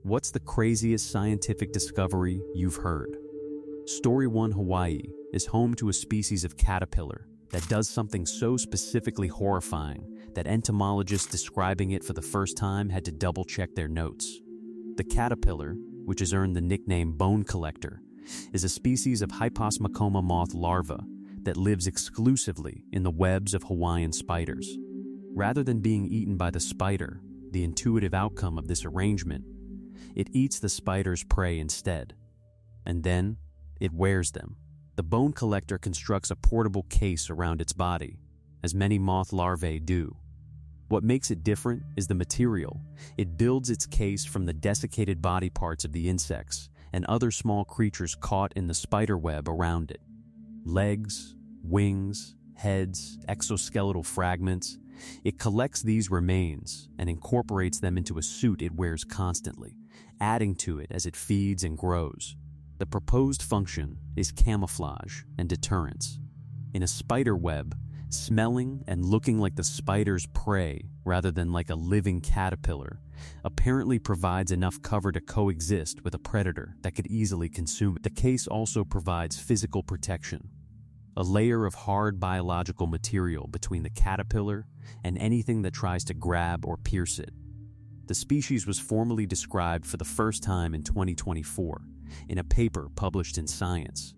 What's the craziest scientific discovery you've heard? Story 1: Hawaii is home to a species of caterpillar that does something so specifically horrifying that entomologists describing it for the first time had to double-check their notes. The caterpillar, which has earned the nickname bone collector, is a species of Hyposmacoma moth larva that lives exclusively in the webs of Hawaiian spiders. Rather than being eaten by the spider, the intuitive outcome of this arrangement, it eats the spider's prey instead. And then, it wears them. The bone collector constructs a portable case around its body, as many moth larvae do. What makes it different is the material. It builds its case from the desiccated body parts of the insects and other small creatures caught in the spider web around it. Legs, wings, heads, exoskeletal fragments. It collects these remains and incorporates them into a suit it wears constantly, adding to it as it feeds and grows. The proposed function is camouflage and deterrence. In a spider web, smelling and looking like the spider's prey rather than like a living caterpillar apparently provides enough cover to coexist with a predator that could easily consume it. The case also provides physical protection, a layer of hard biological material between the caterpillar and anything that tries to grab or pierce it. The species was formally described for the first time in 2024 in a paper published in Science,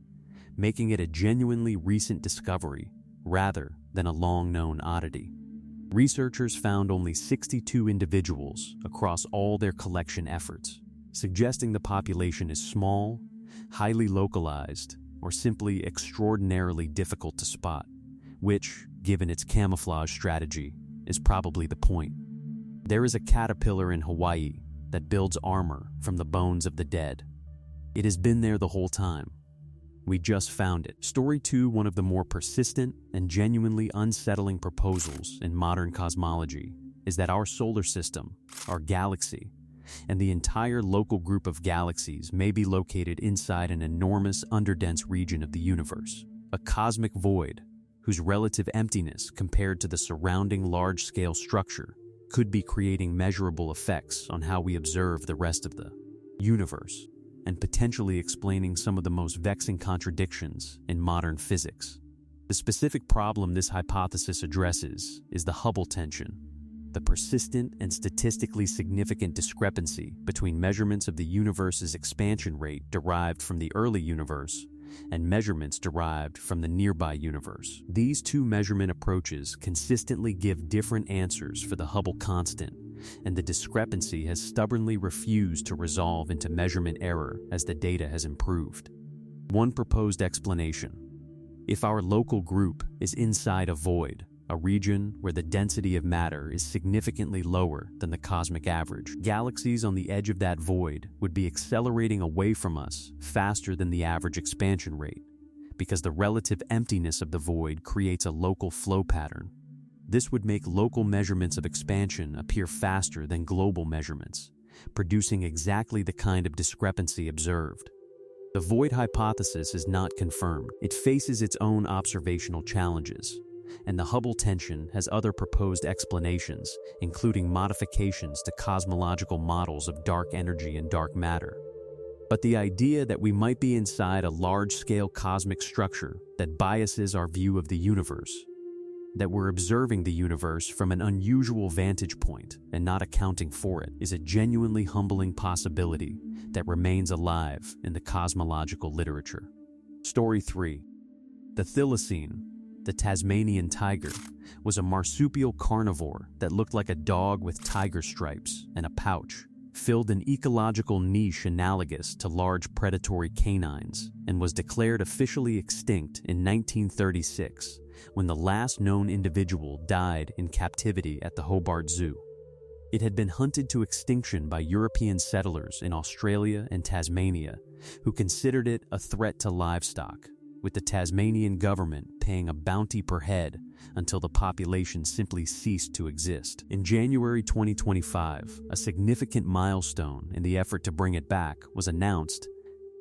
making it a genuinely recent discovery rather than a long-known oddity. Researchers found only 62 individuals across all their collection efforts, suggesting the population is small, highly localized, or simply extraordinarily difficult to spot, which, given its camouflage strategy, is probably the point. There is a caterpillar in Hawaii that builds armor from the bones of the dead. It has been there the whole time. We just found it. Story 2: One of the more persistent and genuinely unsettling proposals in modern cosmology is that our solar system, our galaxy, and the entire local group of galaxies may be located inside an enormous underdense region of the universe, a cosmic void whose relative emptiness compared to the surrounding large-scale structure could be creating measurable effects on how we observe the rest of the universe, and potentially explaining some of the most vexing contradictions in modern physics. The specific problem this hypothesis addresses is the Hubble tension, the persistent and statistically significant discrepancy between measurements of the universe's expansion rate derived from the early universe and measurements derived from the nearby universe. These two measurement approaches consistently give different answers for the Hubble constant, and the discrepancy has stubbornly refused to resolve into measurement error as the data has improved. One proposed explanation: if our local group is inside a void, a region where the density of matter is significantly lower than the cosmic average, galaxies on the edge of that void would be accelerating away from us faster than the average expansion rate, because the relative emptiness of the void creates a local flow pattern. This would make local measurements of expansion appear faster than global measurements, producing exactly the kind of discrepancy observed. The void hypothesis is not confirmed. It faces its own observational challenges, and the Hubble tension has other proposed explanations, including modifications to cosmological models of dark energy and dark matter. But the idea that we might be inside a large-scale cosmic structure that biases our view of the universe, that we're observing the universe from an unusual vantage point and not accounting for it, is a genuinely humbling possibility that remains alive in the cosmological literature. Story 3: The thylacine, the Tasmanian tiger, was a marsupial carnivore that looked like a dog with tiger stripes and a pouch, filled an ecological niche analogous to large predatory canines, and was declared officially extinct in 1936 when the last known individual died in captivity at the Hobart Zoo. It had been hunted to extinction by European settlers in Australia and Tasmania, who considered it a threat to livestock, with the Tasmanian government paying a bounty per head until the population simply ceased to exist. In January 2025, a significant milestone in the effort to bring it back was announced.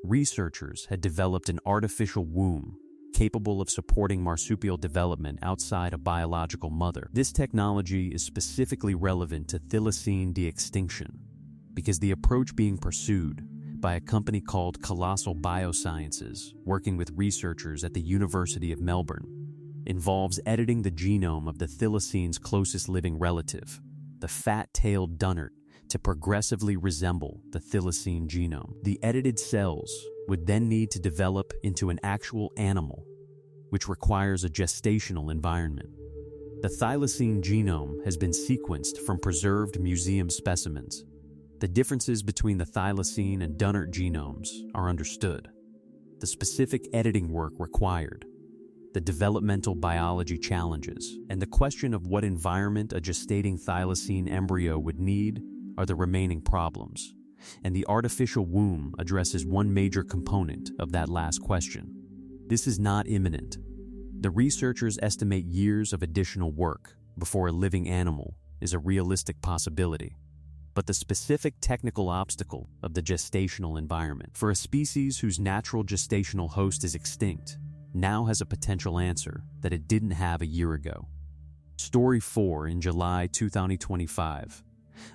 Researchers had developed an artificial womb capable of supporting marsupial development outside a biological mother. This technology is specifically relevant to thylacine de-extinction, because the approach being pursued by a company called Colossal Biosciences, working with researchers at the University of Melbourne, involves editing the genome of the thylacines' closest living relative, the fat-tailed dunnart, to progressively resemble the thylacine genome. The edited cells would then need to develop into an actual animal, which requires a gestational environment. The thylacine genome has been sequenced from preserved museum specimens. The differences between the thylacine and dunnart genomes are understood. The specific editing work required, the developmental biology challenges, and the question of what environment a gestating thylacine embryo would need are the remaining problems, and the artificial womb addresses one major component of that last question. This is not imminent. The researchers estimate years of additional work before a living animal is a realistic possibility. But the specific technical obstacle of the gestational environment for a species whose natural gestational host is extinct now has a potential answer that it didn't have a year ago. Story 4 in July 2025.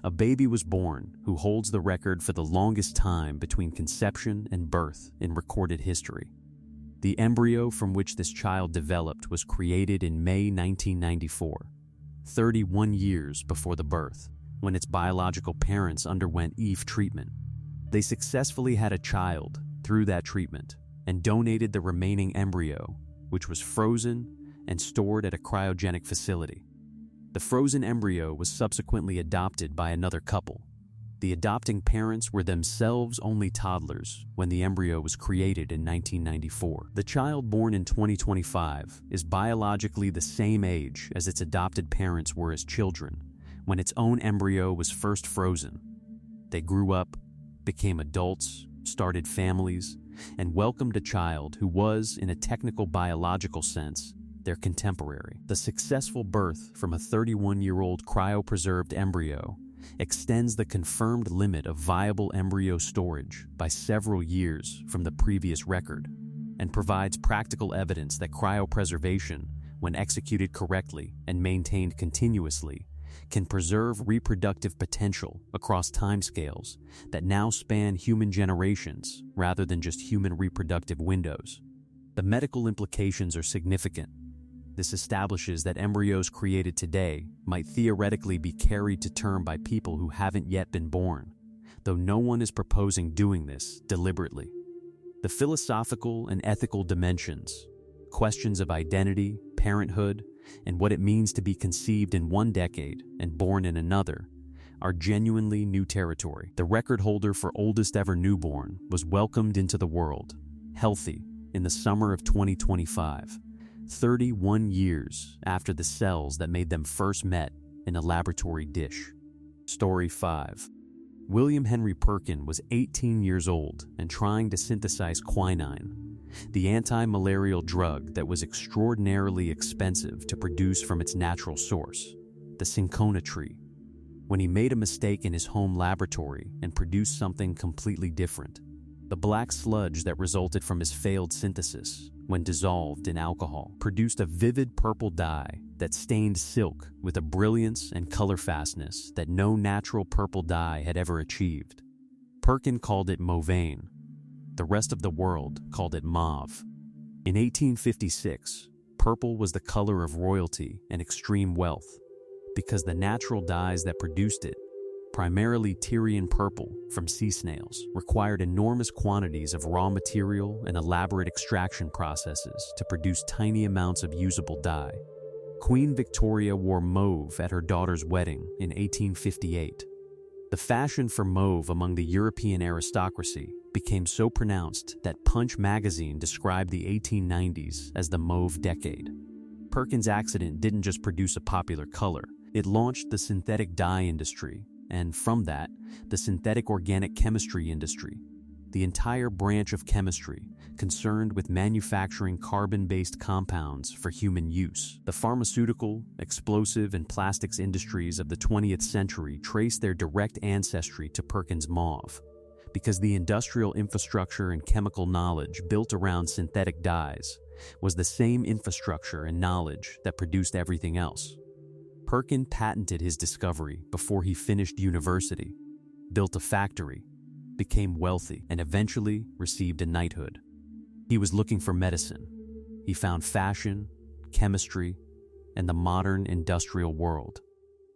A baby was born who holds the record for the longest time between conception and birth in recorded history. The embryo from which this child developed was created in May 1994, 31 years before the birth, when its biological parents underwent EVE treatment. They successfully had a child through that treatment and donated the remaining embryo, which was frozen and stored at a cryogenic facility. The frozen embryo was subsequently adopted by another couple. The adopting parents were themselves only toddlers when the embryo was created in 1994. The child born in 2025 is biologically the same age as its adopted parents were as children when its own embryo was first frozen. They grew up, became adults, started families, and welcomed a child who was, in a technical biological sense, their contemporary. The successful birth from a 31-year-old cryopreserved embryo extends the confirmed limit of viable embryo storage by several years from the previous record and provides practical evidence that cryopreservation, when executed correctly and maintained continuously, can preserve reproductive potential across timescales that now span human generations rather than just human reproductive windows. The medical implications are significant. This establishes that embryos created today might theoretically be carried to term by people who haven't yet been born, though no one is proposing doing this deliberately. The philosophical and ethical dimensions, questions of identity, parenthood, and what it means to be conceived in one decade and born in another, are genuinely new territory. The record holder for oldest ever newborn was welcomed into the world, healthy, in the summer of 2025, 31 years after the cells that made them first met in a laboratory dish. Story 5. William Henry Perkin was 18 years old and trying to synthesize quinine, the anti-malarial drug that was extraordinarily expensive to produce from its natural source, the cinchona tree, when he made a mistake in his home laboratory and produced something completely different. The black sludge that resulted from his failed synthesis, when dissolved in alcohol, produced a vivid purple dye that stained silk with a brilliance and color fastness that no natural purple dye had ever achieved. Perkin called it mauvain. The rest of the world called it mauve. In 1856, purple was the color of royalty and extreme wealth, because the natural dyes that produced it, primarily Tyrian purple from sea snails, required enormous quantities of raw material and elaborate extraction processes to produce tiny amounts of usable dye. Queen Victoria wore mauve at her daughter's wedding in 1858. The fashion for mauve among the European aristocracy became so pronounced that Punch magazine described the 1890s as the mauve decade. Perkin's accident didn't just produce a popular color, it launched the synthetic dye industry, and from that, the synthetic organic chemistry industry, the entire branch of chemistry concerned with manufacturing carbon-based compounds for human use. The pharmaceutical, explosive, and plastics industries of the 20th century trace their direct ancestry to Perkin's mauve, because the industrial infrastructure and chemical knowledge built around synthetic dyes was the same infrastructure and knowledge that produced everything else. Perkin patented his discovery before he finished university, built a factory, became wealthy, and eventually received a knighthood. He was looking for medicine. He found fashion, chemistry, and the modern industrial world.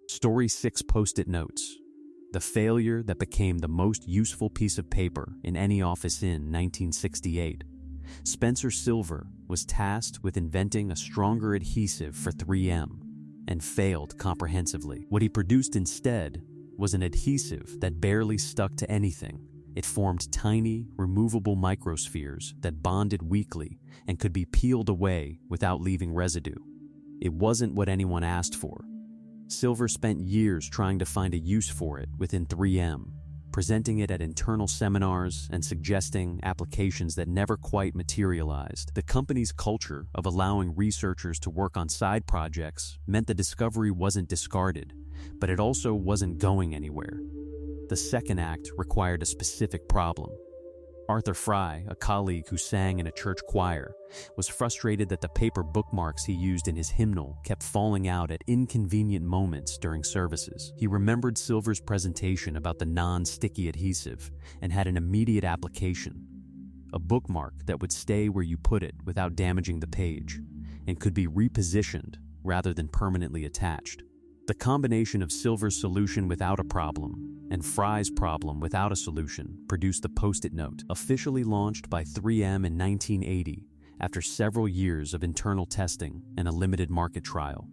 Story 6: Post-it notes. The failure that became the most useful piece of paper in any office in 1968. Spencer Silver was tasked with inventing a stronger adhesive for 3M and failed comprehensively. What he produced instead was an adhesive that barely stuck to anything. It formed tiny, removable microspheres that bonded weakly and could be peeled away without leaving residue. It wasn't what anyone asked for. Silver spent years trying to find a use for it within 3M, presenting it at internal seminars and suggesting applications that never quite materialized. The company's culture of allowing researchers to work on side projects meant the discovery wasn't discarded, but it also wasn't going anywhere. The second act required a specific problem. Arthur Fry, a colleague who sang in a church choir, was frustrated that the paper bookmarks he used in his hymnal kept falling out at inconvenient moments during services. He remembered Silver's presentation about the non-sticky adhesive and had an immediate application: a bookmark that would stay where you put it without damaging the page and could be repositioned rather than permanently attached. The combination of Silver's solution without a problem and Fry's problem without a solution produced the Post-it note, officially launched by 3M in 1980 after several years of internal testing and a limited market trial.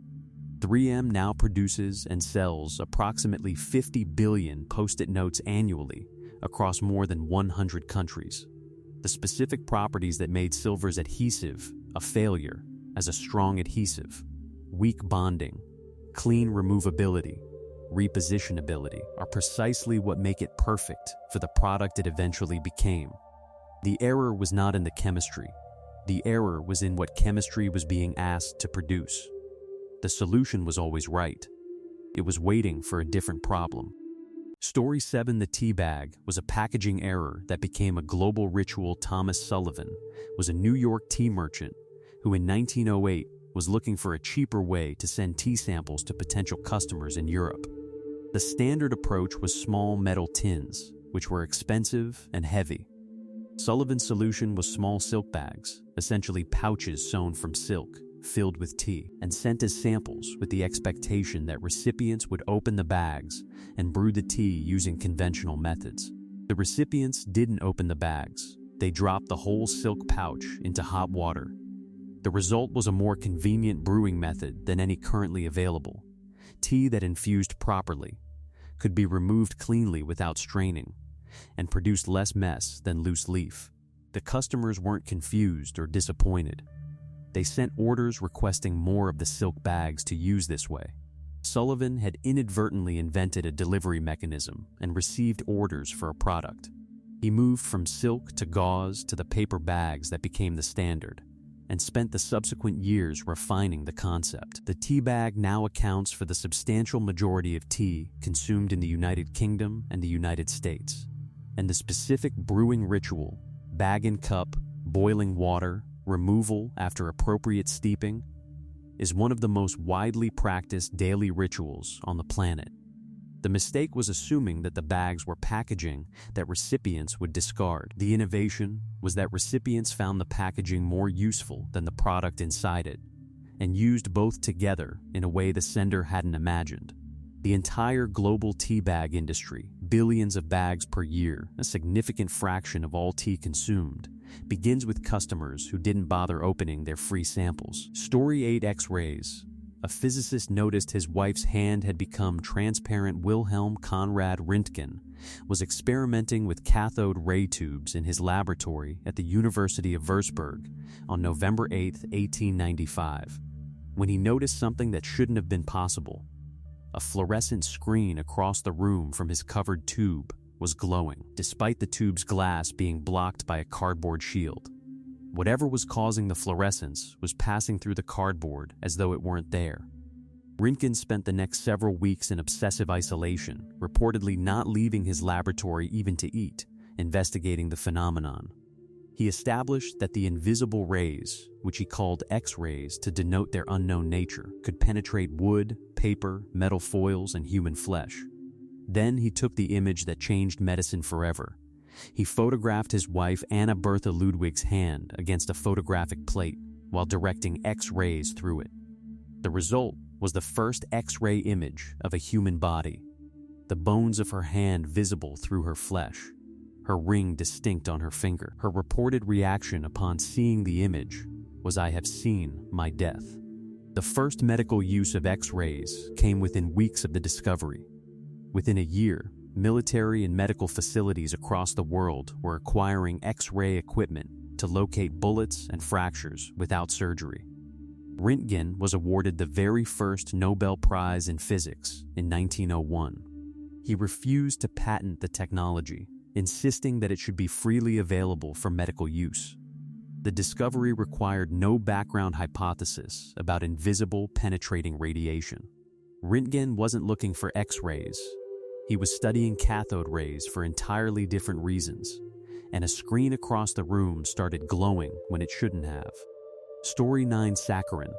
3M now produces and sells approximately 50 billion Post-it notes annually across more than 100 countries. The specific properties that made Silver's adhesive a failure as a strong adhesive, weak bonding, clean removability, repositionability, are precisely what make it perfect for the product it eventually became. The error was not in the chemistry. The error was in what chemistry was being asked to produce. The solution was always right. It was waiting for a different problem. Story 7: The tea bag was a packaging error that became a global ritual. Thomas Sullivan was a New York tea merchant who in 1908 was looking for a cheaper way to send tea samples to potential customers in Europe. The standard approach was small metal tins, which were expensive and heavy. Sullivan's solution was small silk bags, essentially pouches sewn from silk, filled with tea, and sent as samples with the expectation that recipients would open the bags and brew the tea using conventional methods. The recipients didn't open the bags. They dropped the whole silk pouch into hot water. The result was a more convenient brewing method than any currently available. Tea that infused properly, could be removed cleanly without straining, and produced less mess than loose leaf. The customers weren't confused or disappointed. They sent orders requesting more of the silk bags to use this way. Sullivan had inadvertently invented a delivery mechanism and received orders for a product. He moved from silk to gauze to the paper bags that became the standard, and spent the subsequent years refining the concept. The tea bag now accounts for the substantial majority of tea consumed in the United Kingdom and the United States. And the specific brewing ritual, bag and cup, boiling water, removal after appropriate steeping, is one of the most widely practiced daily rituals on the planet. The mistake was assuming that the bags were packaging that recipients would discard. The innovation was that recipients found the packaging more useful than the product inside it, and used both together in a way the sender hadn't imagined. The entire global tea bag industry, billions of bags per year, a significant fraction of all tea consumed, begins with customers who didn't bother opening their free samples. Story 8: X-rays. A physicist noticed his wife's hand had become transparent. Wilhelm Conrad Röntgen was experimenting with cathode ray tubes in his laboratory at the University of Würzburg on November 8, 1895, when he noticed something that shouldn't have been possible. A fluorescent screen across the room from his covered tube was glowing, despite the tube's glass being blocked by a cardboard shield. Whatever was causing the fluorescence was passing through the cardboard as though it weren't there. Röntgen spent the next several weeks in obsessive isolation, reportedly not leaving his laboratory even to eat, investigating the phenomenon. He established that the invisible rays, which he called X-rays to denote their unknown nature, could penetrate wood, paper, metal foils, and human flesh. Then he took the image that changed medicine forever. He photographed his wife Anna Bertha Ludwig's hand against a photographic plate while directing X-rays through it. The result was the first X-ray image of a human body. The bones of her hand visible through her flesh, her ring distinct on her finger. Her reported reaction upon seeing the image was, "I have seen my death." The first medical use of X-rays came within weeks of the discovery. Within a year, military and medical facilities across the world were acquiring X-ray equipment to locate bullets and fractures without surgery. Röntgen was awarded the very first Nobel Prize in Physics in 1901. He refused to patent the technology, insisting that it should be freely available for medical use. The discovery required no background hypothesis about invisible penetrating radiation. Röntgen wasn't looking for X-rays. He was studying cathode rays for entirely different reasons, and a screen across the room started glowing when it shouldn't have. Story 9: Saccharin.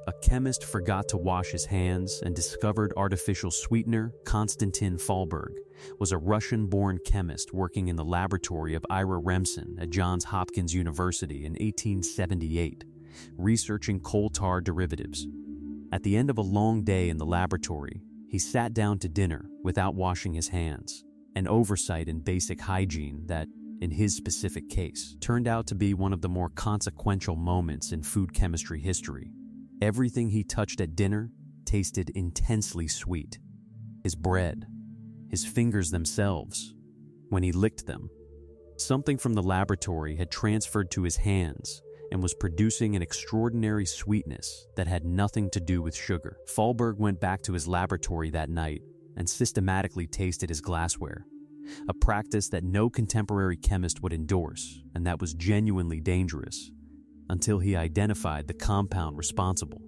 A chemist forgot to wash his hands and discovered artificial sweetener. Konstantin Fallberg was a Russian-born chemist working in the laboratory of Ira Remsen at Johns Hopkins University in 1878, researching coal tar derivatives. At the end of a long day in the laboratory, he sat down to dinner without washing his hands, an oversight in basic hygiene that, in his specific case, turned out to be one of the more consequential moments in food chemistry history. Everything he touched at dinner tasted intensely sweet. His bread, his fingers themselves, when he licked them. Something from the laboratory had transferred to his hands and was producing an extraordinary sweetness that had nothing to do with sugar. Fallberg went back to his laboratory that night and systematically tasted his glassware, a practice that no contemporary chemist would endorse and that was genuinely dangerous, until he identified the compound responsible.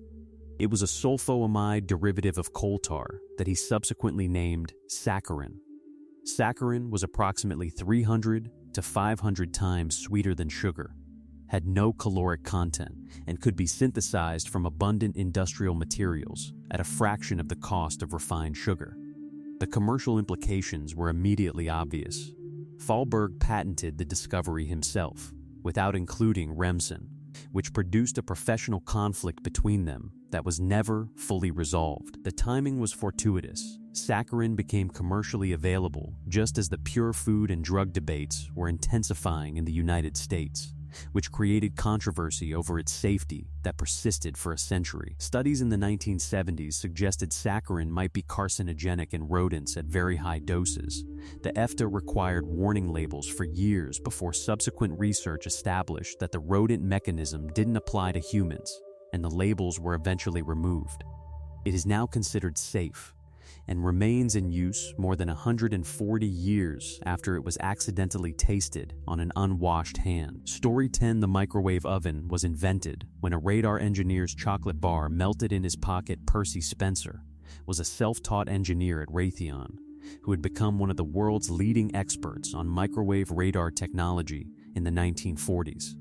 It was a sulfoamide derivative of coal tar that he subsequently named saccharin. Saccharin was approximately 300 to 500 times sweeter than sugar, had no caloric content, and could be synthesized from abundant industrial materials at a fraction of the cost of refined sugar. The commercial implications were immediately obvious. Fallberg patented the discovery himself, without including Remsen, which produced a professional conflict between them that was never fully resolved. The timing was fortuitous. Saccharin became commercially available just as the pure food and drug debates were intensifying in the United States, which created controversy over its safety that persisted for a century. Studies in the 1970s suggested saccharin might be carcinogenic in rodents at very high doses. The EFTA required warning labels for years before subsequent research established that the rodent mechanism didn't apply to humans, and the labels were eventually removed. It is now considered safe and remains in use more than 140 years after it was accidentally tasted on an unwashed hand. Story 10: The microwave oven was invented when a radar engineer's chocolate bar melted in his pocket. Percy Spencer was a self-taught engineer at Raytheon who had become one of the world's leading experts on microwave radar technology in the 1940s.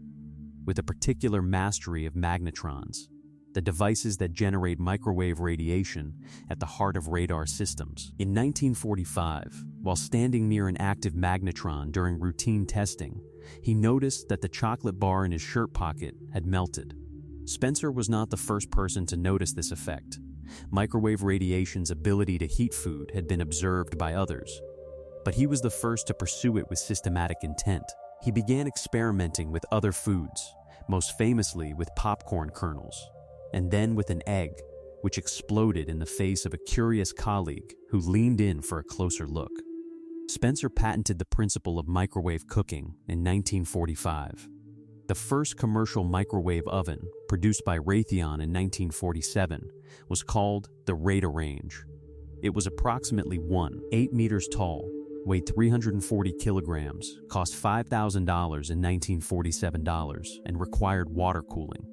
With a particular mastery of magnetrons, the devices that generate microwave radiation at the heart of radar systems. In 1945, while standing near an active magnetron during routine testing, he noticed that the chocolate bar in his shirt pocket had melted. Spencer was not the first person to notice this effect. Microwave radiation's ability to heat food had been observed by others, but he was the first to pursue it with systematic intent. He began experimenting with other foods, most famously with popcorn kernels, and then with an egg, which exploded in the face of a curious colleague who leaned in for a closer look. Spencer patented the principle of microwave cooking in 1945. The first commercial microwave oven, produced by Raytheon in 1947, was called the Radarange. It was approximately 8 meters tall, weighed 340 kilograms, cost $5,000 in 1947 dollars, and required water cooling.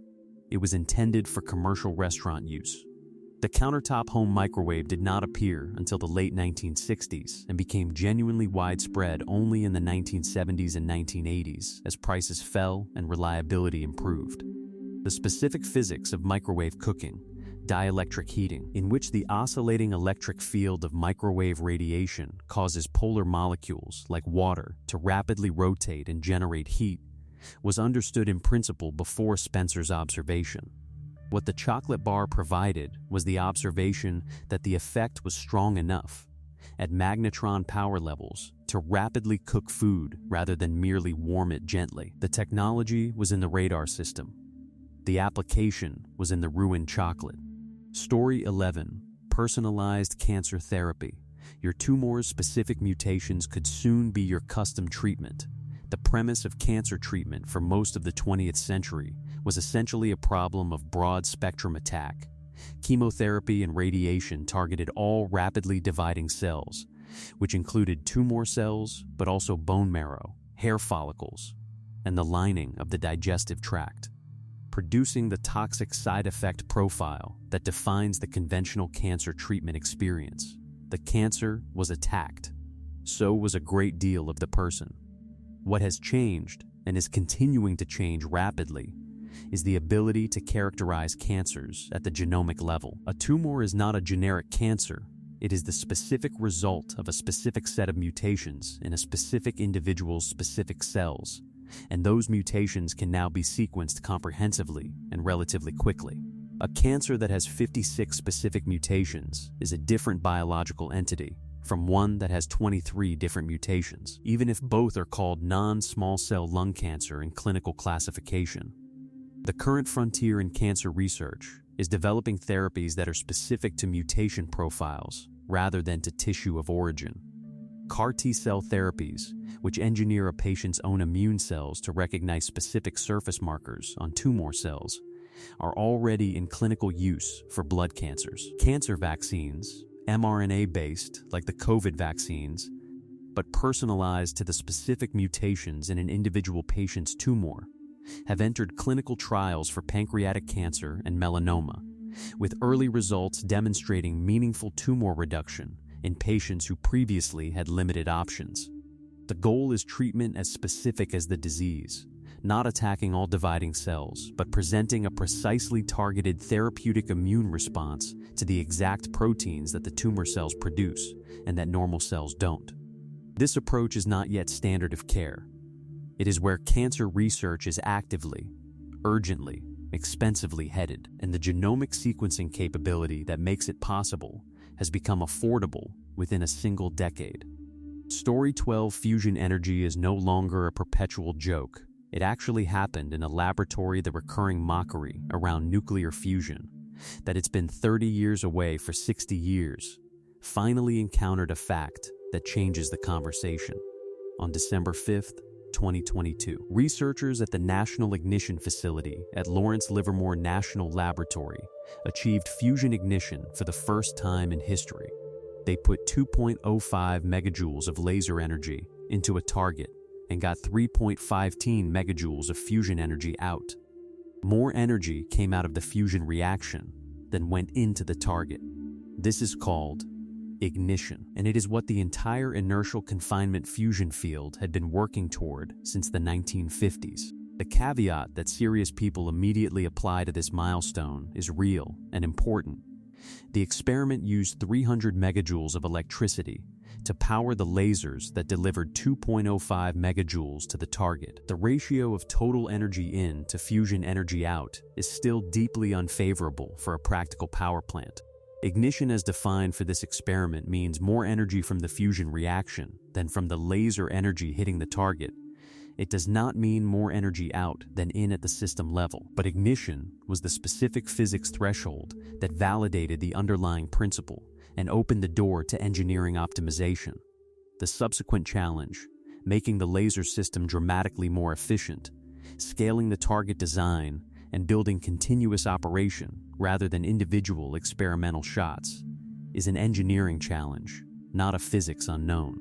It was intended for commercial restaurant use. The countertop home microwave did not appear until the late 1960s and became genuinely widespread only in the 1970s and 1980s as prices fell and reliability improved. The specific physics of microwave cooking, dielectric heating, in which the oscillating electric field of microwave radiation causes polar molecules, like water, to rapidly rotate and generate heat, was understood in principle before Spencer's observation. What the chocolate bar provided was the observation that the effect was strong enough, at magnetron power levels, to rapidly cook food rather than merely warm it gently. The technology was in the radar system. The application was in the ruined chocolate. Story 11. Personalized cancer therapy. Your tumor's specific mutations could soon be your custom treatment. The premise of cancer treatment for most of the 20th century was essentially a problem of broad-spectrum attack. Chemotherapy and radiation targeted all rapidly dividing cells, which included tumor cells, but also bone marrow, hair follicles, and the lining of the digestive tract, producing the toxic side effect profile that defines the conventional cancer treatment experience. The cancer was attacked. So was a great deal of the person. What has changed, and is continuing to change rapidly, is the ability to characterize cancers at the genomic level. A tumor is not a generic cancer. It is the specific result of a specific set of mutations in a specific individual's specific cells, and those mutations can now be sequenced comprehensively and relatively quickly. A cancer that has 56 specific mutations is a different biological entity from one that has 23 different mutations, even if both are called non-small cell lung cancer in clinical classification. The current frontier in cancer research is developing therapies that are specific to mutation profiles rather than to tissue of origin. CAR T-cell therapies, which engineer a patient's own immune cells to recognize specific surface markers on tumor cells, are already in clinical use for blood cancers. Cancer vaccines, mRNA-based like the COVID vaccines, but personalized to the specific mutations in an individual patient's tumor, have entered clinical trials for pancreatic cancer and melanoma, with early results demonstrating meaningful tumor reduction in patients who previously had limited options. The goal is treatment as specific as the disease, not attacking all dividing cells, but presenting a precisely targeted therapeutic immune response to the exact proteins that the tumor cells produce and that normal cells don't. This approach is not yet standard of care. It is where cancer research is actively, urgently, expensively headed, and the genomic sequencing capability that makes it possible has become affordable within a single decade. Story 12. Fusion energy is no longer a perpetual joke. It actually happened in a laboratory. The recurring mockery around nuclear fusion, that it's been 30 years away for 60 years, finally encountered a fact that changes the conversation. On December 5th, 2022, researchers at the National Ignition Facility at Lawrence Livermore National Laboratory achieved fusion ignition for the first time in history. They put 2.05 megajoules of laser energy into a target and got 3.15 megajoules of fusion energy out. More energy came out of the fusion reaction than went into the target. This is called ignition, and it is what the entire inertial confinement fusion field had been working toward since the 1950s. The caveat that serious people immediately apply to this milestone is real and important. The experiment used 300 megajoules of electricity to power the lasers that delivered 2.05 megajoules to the target. The ratio of total energy in to fusion energy out is still deeply unfavorable for a practical power plant. Ignition as defined for this experiment means more energy from the fusion reaction than from the laser energy hitting the target. It does not mean more energy out than in at the system level, but ignition was the specific physics threshold that validated the underlying principle and opened the door to engineering optimization. The subsequent challenge, making the laser system dramatically more efficient, scaling the target design, and building continuous operation rather than individual experimental shots, is an engineering challenge, not a physics unknown.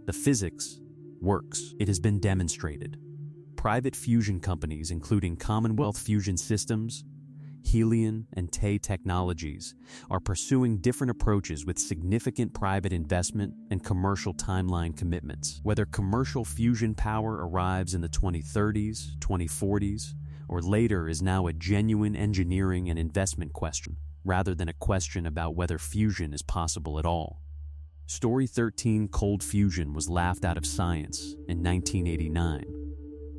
The physics works. It has been demonstrated. Private fusion companies, including Commonwealth Fusion Systems, Helion, and TE Technologies, are pursuing different approaches with significant private investment and commercial timeline commitments. Whether commercial fusion power arrives in the 2030s, 2040s, or later is now a genuine engineering and investment question. rather than a question about whether fusion is possible at all. Story 13, cold fusion, was laughed out of science in 1989.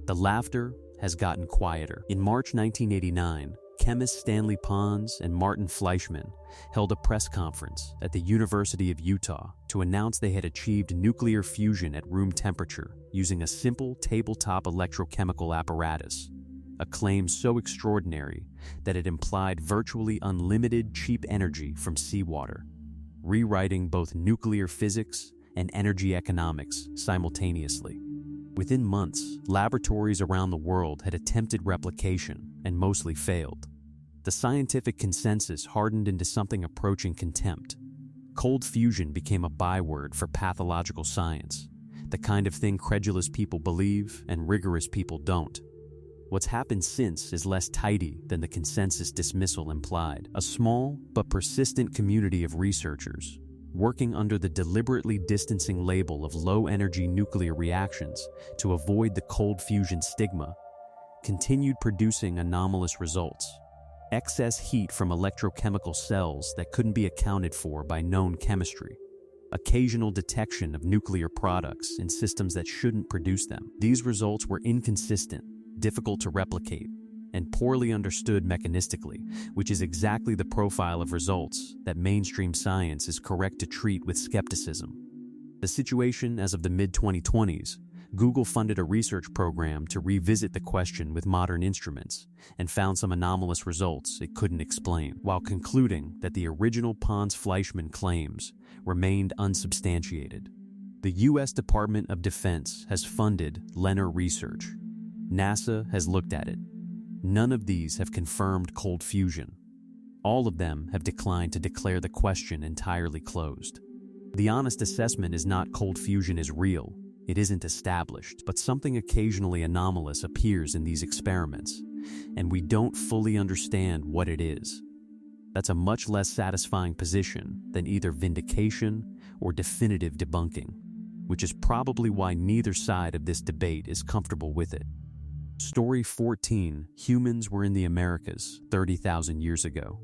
The laughter has gotten quieter. In March 1989, chemists Stanley Pons and Martin Fleischmann held a press conference at the University of Utah to announce they had achieved nuclear fusion at room temperature using a simple tabletop electrochemical apparatus, a claim so extraordinary that it implied virtually unlimited cheap energy from seawater, rewriting both nuclear physics and energy economics simultaneously. Within months, laboratories around the world had attempted replication and mostly failed. The scientific consensus hardened into something approaching contempt. Cold fusion became a byword for pathological science, the kind of thing credulous people believe and rigorous people don't. What's happened since is less tidy than the consensus dismissal implied. A small but persistent community of researchers, working under the deliberately distancing label of low-energy nuclear reactions to avoid the cold fusion stigma, continued producing anomalous results. Excess heat from electrochemical cells that couldn't be accounted for by known chemistry. Occasional detection of nuclear products in systems that shouldn't produce them. These results were inconsistent, difficult to replicate, and poorly understood mechanistically, which is exactly the profile of results that mainstream science is correct to treat with skepticism. The situation as of the mid-2020s, Google funded a research program to revisit the question with modern instruments and found some anomalous results it couldn't explain, while concluding that the original Pons-Fleischmann claims remained unsubstantiated. The U.S. Department of Defense has funded LENR research. NASA has looked at it. None of these have confirmed cold fusion. All of them have declined to declare the question entirely closed. The honest assessment is not cold fusion is real. It isn't established, but something occasionally anomalous appears in these experiments, and we don't fully understand what it is. That's a much less satisfying position than either vindication or definitive debunking, which is probably why neither side of this debate is comfortable with it. Story 14, humans were in the Americas 30,000 years ago.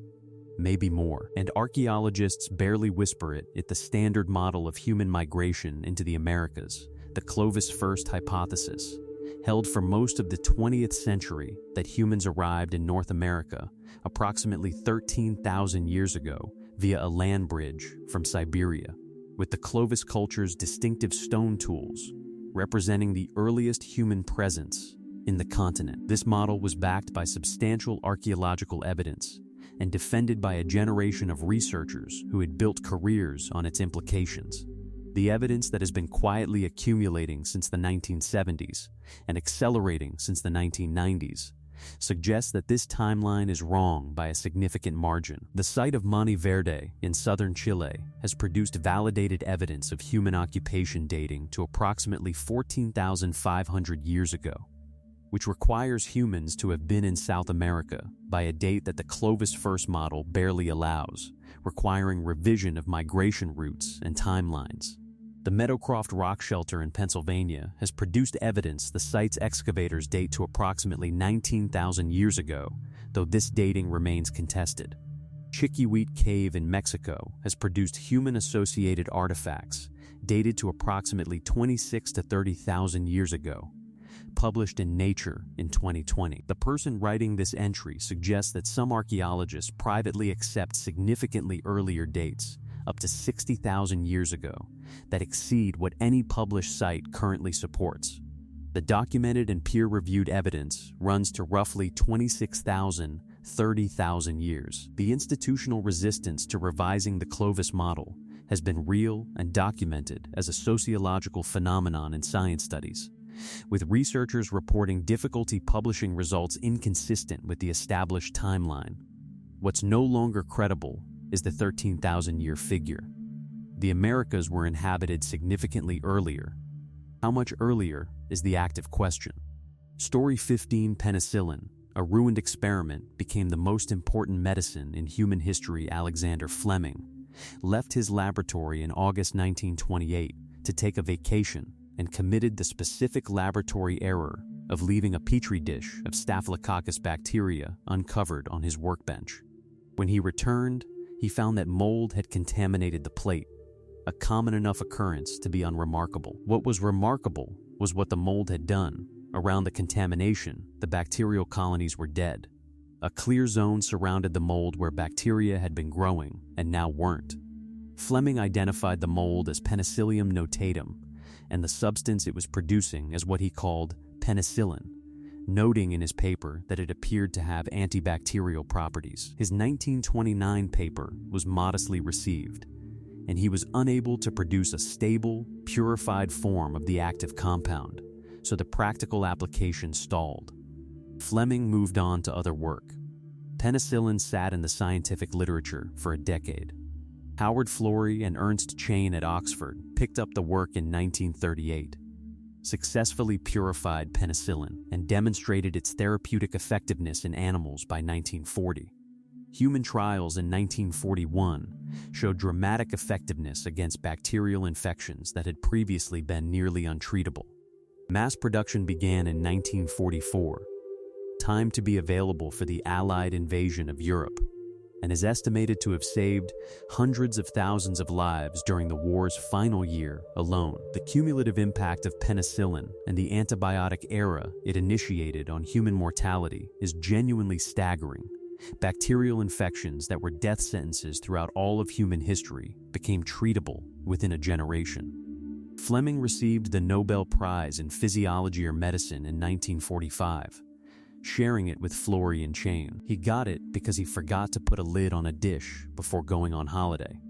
Maybe more, and archaeologists barely whisper it at the standard model of human migration into the Americas, the Clovis First hypothesis, held for most of the 20th century that humans arrived in North America approximately 13,000 years ago via a land bridge from Siberia, with the Clovis culture's distinctive stone tools representing the earliest human presence in the continent. This model was backed by substantial archaeological evidence and defended by a generation of researchers who had built careers on its implications. The evidence that has been quietly accumulating since the 1970s and accelerating since the 1990s suggests that this timeline is wrong by a significant margin. The site of Monte Verde in southern Chile has produced validated evidence of human occupation dating to approximately 14,500 years ago, which requires humans to have been in South America by a date that the Clovis First model barely allows, requiring revision of migration routes and timelines. The Meadowcroft rock shelter in Pennsylvania has produced evidence the site's excavators date to approximately 19,000 years ago, though this dating remains contested. Chiquihuite Cave in Mexico has produced human-associated artifacts dated to approximately 26 to 30,000 years ago, published in Nature in 2020. The person writing this entry suggests that some archaeologists privately accept significantly earlier dates, up to 60,000 years ago, that exceed what any published site currently supports. The documented and peer-reviewed evidence runs to roughly 26,000, 30,000 years. The institutional resistance to revising the Clovis model has been real and documented as a sociological phenomenon in science studies, with researchers reporting difficulty publishing results inconsistent with the established timeline. What's no longer credible is the 13,000-year figure. The Americas were inhabited significantly earlier. How much earlier is the active question. Story 15, penicillin, a ruined experiment, became the most important medicine in human history. Alexander Fleming left his laboratory in August 1928 to take a vacation and committed the specific laboratory error of leaving a petri dish of Staphylococcus bacteria uncovered on his workbench. When he returned, he found that mold had contaminated the plate, a common enough occurrence to be unremarkable. What was remarkable was what the mold had done. Around the contamination, the bacterial colonies were dead. A clear zone surrounded the mold where bacteria had been growing and now weren't. Fleming identified the mold as Penicillium notatum and the substance it was producing as what he called penicillin, noting in his paper that it appeared to have antibacterial properties. His 1929 paper was modestly received, and he was unable to produce a stable, purified form of the active compound, so the practical application stalled. Fleming moved on to other work. Penicillin sat in the scientific literature for a decade. Howard Florey and Ernst Chain at Oxford picked up the work in 1938, successfully purified penicillin, and demonstrated its therapeutic effectiveness in animals by 1940. Human trials in 1941 showed dramatic effectiveness against bacterial infections that had previously been nearly untreatable. Mass production began in 1944, timed to be available for the Allied invasion of Europe, and is estimated to have saved hundreds of thousands of lives during the war's final year alone. The cumulative impact of penicillin and the antibiotic era it initiated on human mortality is genuinely staggering. Bacterial infections that were death sentences throughout all of human history became treatable within a generation. Fleming received the Nobel Prize in Physiology or Medicine in 1945, sharing it with Florey and Chain. He got it because he forgot to put a lid on a dish before going on holiday.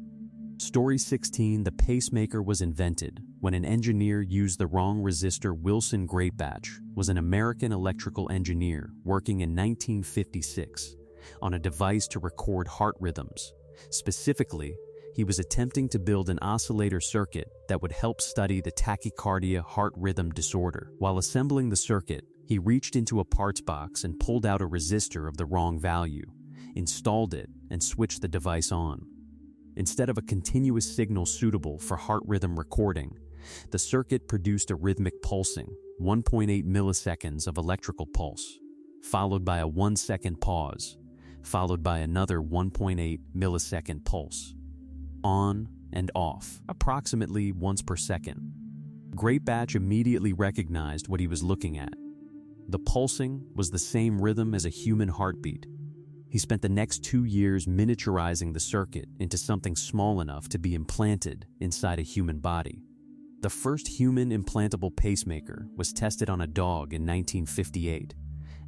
Story 16: The pacemaker was invented when an engineer used the wrong resistor. Wilson Greatbatch was an American electrical engineer working in 1956 on a device to record heart rhythms. Specifically, he was attempting to build an oscillator circuit that would help study the tachycardia heart rhythm disorder. While assembling the circuit, he reached into a parts box and pulled out a resistor of the wrong value, installed it, and switched the device on. Instead of a continuous signal suitable for heart rhythm recording, the circuit produced a rhythmic pulsing, 1.8 milliseconds of electrical pulse, followed by a 1-second pause, followed by another 1.8 millisecond pulse, on and off, approximately once per second. Greatbatch immediately recognized what he was looking at. The pulsing was the same rhythm as a human heartbeat. He spent the next 2 years miniaturizing the circuit into something small enough to be implanted inside a human body. The first human implantable pacemaker was tested on a dog in 1958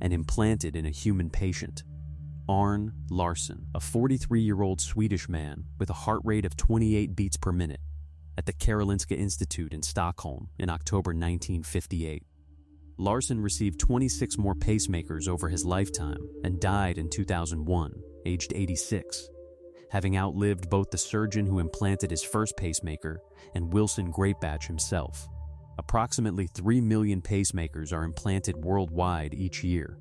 and implanted in a human patient. Arne Larsson, a 43-year-old Swedish man with a heart rate of 28 beats per minute, at the Karolinska Institute in Stockholm in October 1958. Larsson received 26 more pacemakers over his lifetime and died in 2001, aged 86, having outlived both the surgeon who implanted his first pacemaker and Wilson Greatbatch himself. Approximately 3 million pacemakers are implanted worldwide each year.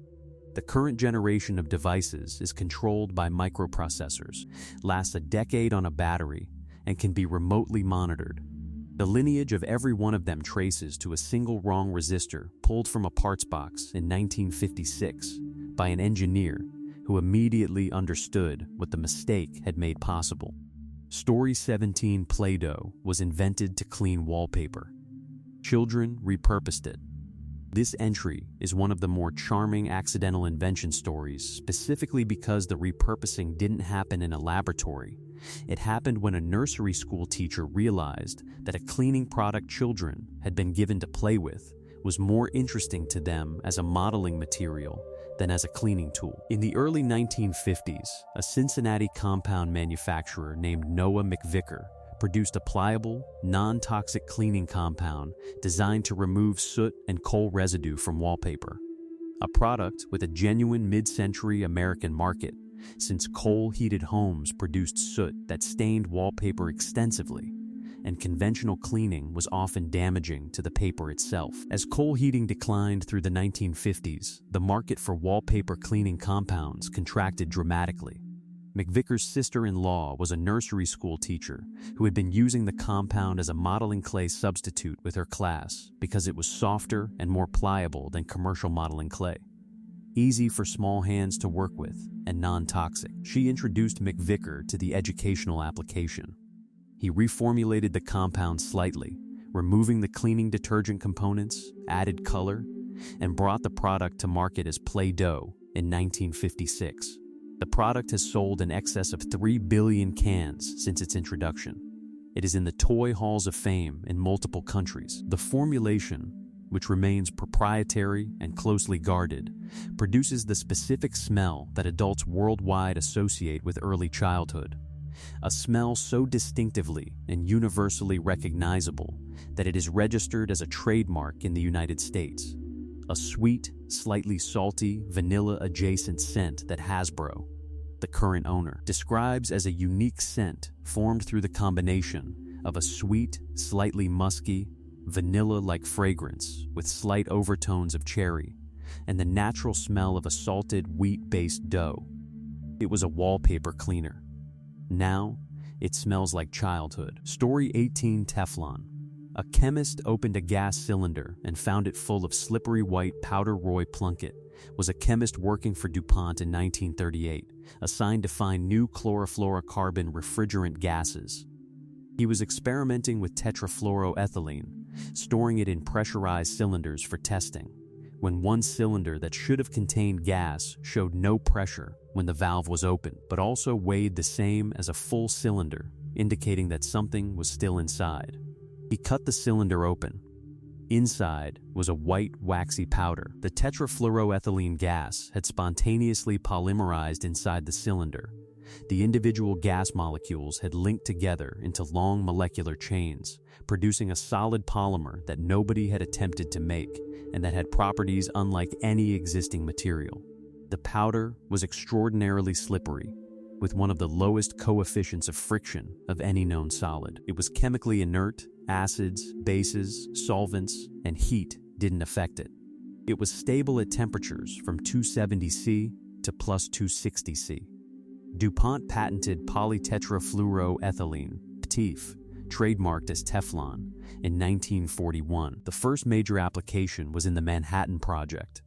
The current generation of devices is controlled by microprocessors, lasts a decade on a battery, and can be remotely monitored. The lineage of every one of them traces to a single wrong resistor pulled from a parts box in 1956 by an engineer who immediately understood what the mistake had made possible. Story 17: Play-Doh was invented to clean wallpaper. Children repurposed it. This entry is one of the more charming accidental invention stories, specifically because the repurposing didn't happen in a laboratory. It happened when a nursery school teacher realized that a cleaning product children had been given to play with was more interesting to them as a modeling material than as a cleaning tool. In the early 1950s, a Cincinnati compound manufacturer named Noah McVicker produced a pliable, non-toxic cleaning compound designed to remove soot and coal residue from wallpaper. A product with a genuine mid-century American market, since coal-heated homes produced soot that stained wallpaper extensively, and conventional cleaning was often damaging to the paper itself. As coal heating declined through the 1950s, the market for wallpaper cleaning compounds contracted dramatically. McVicker's sister-in-law was a nursery school teacher who had been using the compound as a modeling clay substitute with her class because it was softer and more pliable than commercial modeling clay. easy for small hands to work with, and non-toxic. She introduced McVicker to the educational application. He reformulated the compound slightly, removing the cleaning detergent components, added color, and brought the product to market as Play-Doh in 1956. The product has sold in excess of 3 billion cans since its introduction. It is in the toy halls of fame in multiple countries. The formulation, which remains proprietary and closely guarded, produces the specific smell that adults worldwide associate with early childhood. A smell so distinctively and universally recognizable that it is registered as a trademark in the United States. A sweet, slightly salty, vanilla-adjacent scent that Hasbro, the current owner, describes as a unique scent formed through the combination of a sweet, slightly musky, vanilla-like fragrance with slight overtones of cherry and the natural smell of a salted wheat-based dough. It was a wallpaper cleaner. Now, it smells like childhood. Story 18: Teflon. A chemist opened a gas cylinder and found it full of slippery white powder. Roy Plunkett was a chemist working for DuPont in 1938, assigned to find new chlorofluorocarbon refrigerant gases. He was experimenting with tetrafluoroethylene, storing it in pressurized cylinders for testing, when one cylinder that should have contained gas showed no pressure when the valve was open, but also weighed the same as a full cylinder, indicating that something was still inside. He cut the cylinder open. Inside was a white, waxy powder. The tetrafluoroethylene gas had spontaneously polymerized inside the cylinder. The individual gas molecules had linked together into long molecular chains, producing a solid polymer that nobody had attempted to make and that had properties unlike any existing material. The powder was extraordinarily slippery, with one of the lowest coefficients of friction of any known solid. It was chemically inert. Acids, bases, solvents, and heat didn't affect it. It was stable at temperatures from 270 C to plus 260 C. DuPont patented polytetrafluoroethylene, PTEF, trademarked as Teflon, in 1941. The first major application was in the Manhattan Project,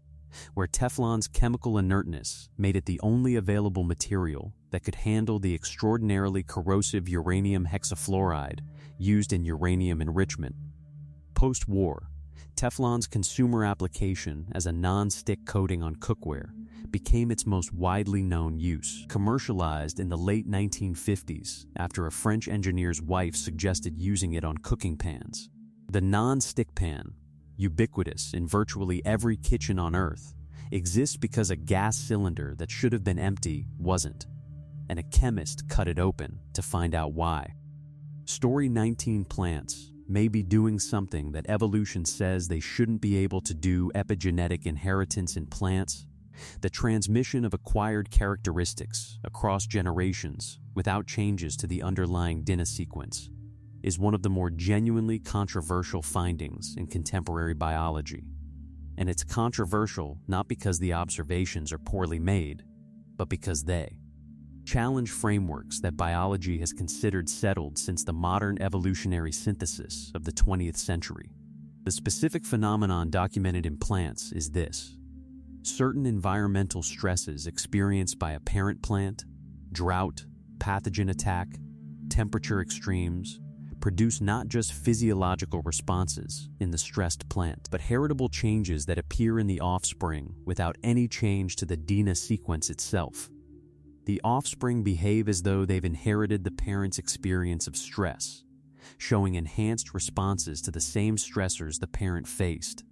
where Teflon's chemical inertness made it the only available material that could handle the extraordinarily corrosive uranium hexafluoride used in uranium enrichment. Post-war, Teflon's consumer application as a non-stick coating on cookware became its most widely known use. Commercialized in the late 1950s after a French engineer's wife suggested using it on cooking pans. The non-stick pan, ubiquitous in virtually every kitchen on Earth, exists because a gas cylinder that should have been empty wasn't, and a chemist cut it open to find out why. Story 19: Plants may be doing something that evolution says they shouldn't be able to do. Epigenetic inheritance in plants, the transmission of acquired characteristics across generations without changes to the underlying DNA sequence, is one of the more genuinely controversial findings in contemporary biology. And it's controversial not because the observations are poorly made, but because they challenge frameworks that biology has considered settled since the modern evolutionary synthesis of the 20th century. The specific phenomenon documented in plants is this: certain environmental stresses experienced by a parent plant, drought, pathogen attack, temperature extremes, produce not just physiological responses in the stressed plant, but heritable changes that appear in the offspring without any change to the DNA sequence itself. The offspring behave as though they've inherited the parent's experience of stress, showing enhanced responses to the same stressors the parent faced,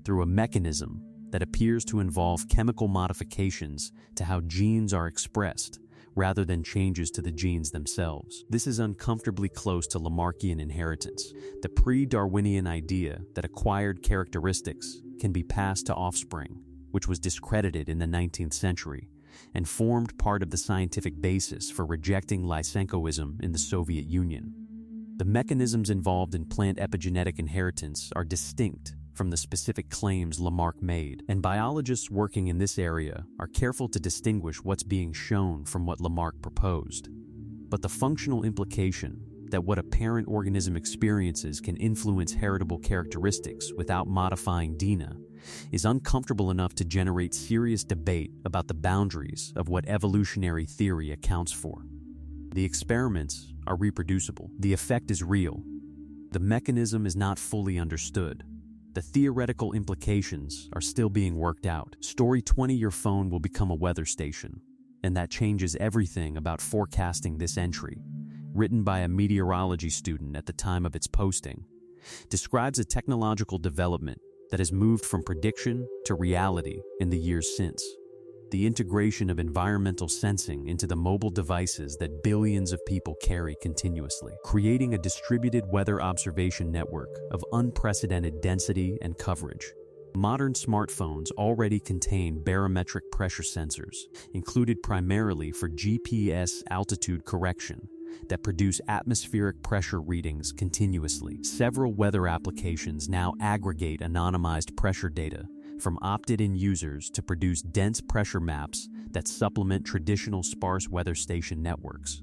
through a mechanism that appears to involve chemical modifications to how genes are expressed, rather than changes to the genes themselves. This is uncomfortably close to Lamarckian inheritance, the pre-Darwinian idea that acquired characteristics can be passed to offspring, which was discredited in the 19th century and formed part of the scientific basis for rejecting Lysenkoism in the Soviet Union. The mechanisms involved in plant epigenetic inheritance are distinct from the specific claims Lamarck made, and biologists working in this area are careful to distinguish what's being shown from what Lamarck proposed. But the functional implication that what a parent organism experiences can influence heritable characteristics without modifying DNA is uncomfortable enough to generate serious debate about the boundaries of what evolutionary theory accounts for. The experiments are reproducible. The effect is real. The mechanism is not fully understood. The theoretical implications are still being worked out. Story 20: Your phone will become a weather station, and that changes everything about forecasting. This entry, written by a meteorology student at the time of its posting, describes a technological development that has moved from prediction to reality in the years since. The integration of environmental sensing into the mobile devices that billions of people carry continuously, creating a distributed weather observation network of unprecedented density and coverage. Modern smartphones already contain barometric pressure sensors, included primarily for GPS altitude correction, that produce atmospheric pressure readings continuously. Several weather applications now aggregate anonymized pressure data from opted-in users to produce dense pressure maps that supplement traditional sparse weather station networks.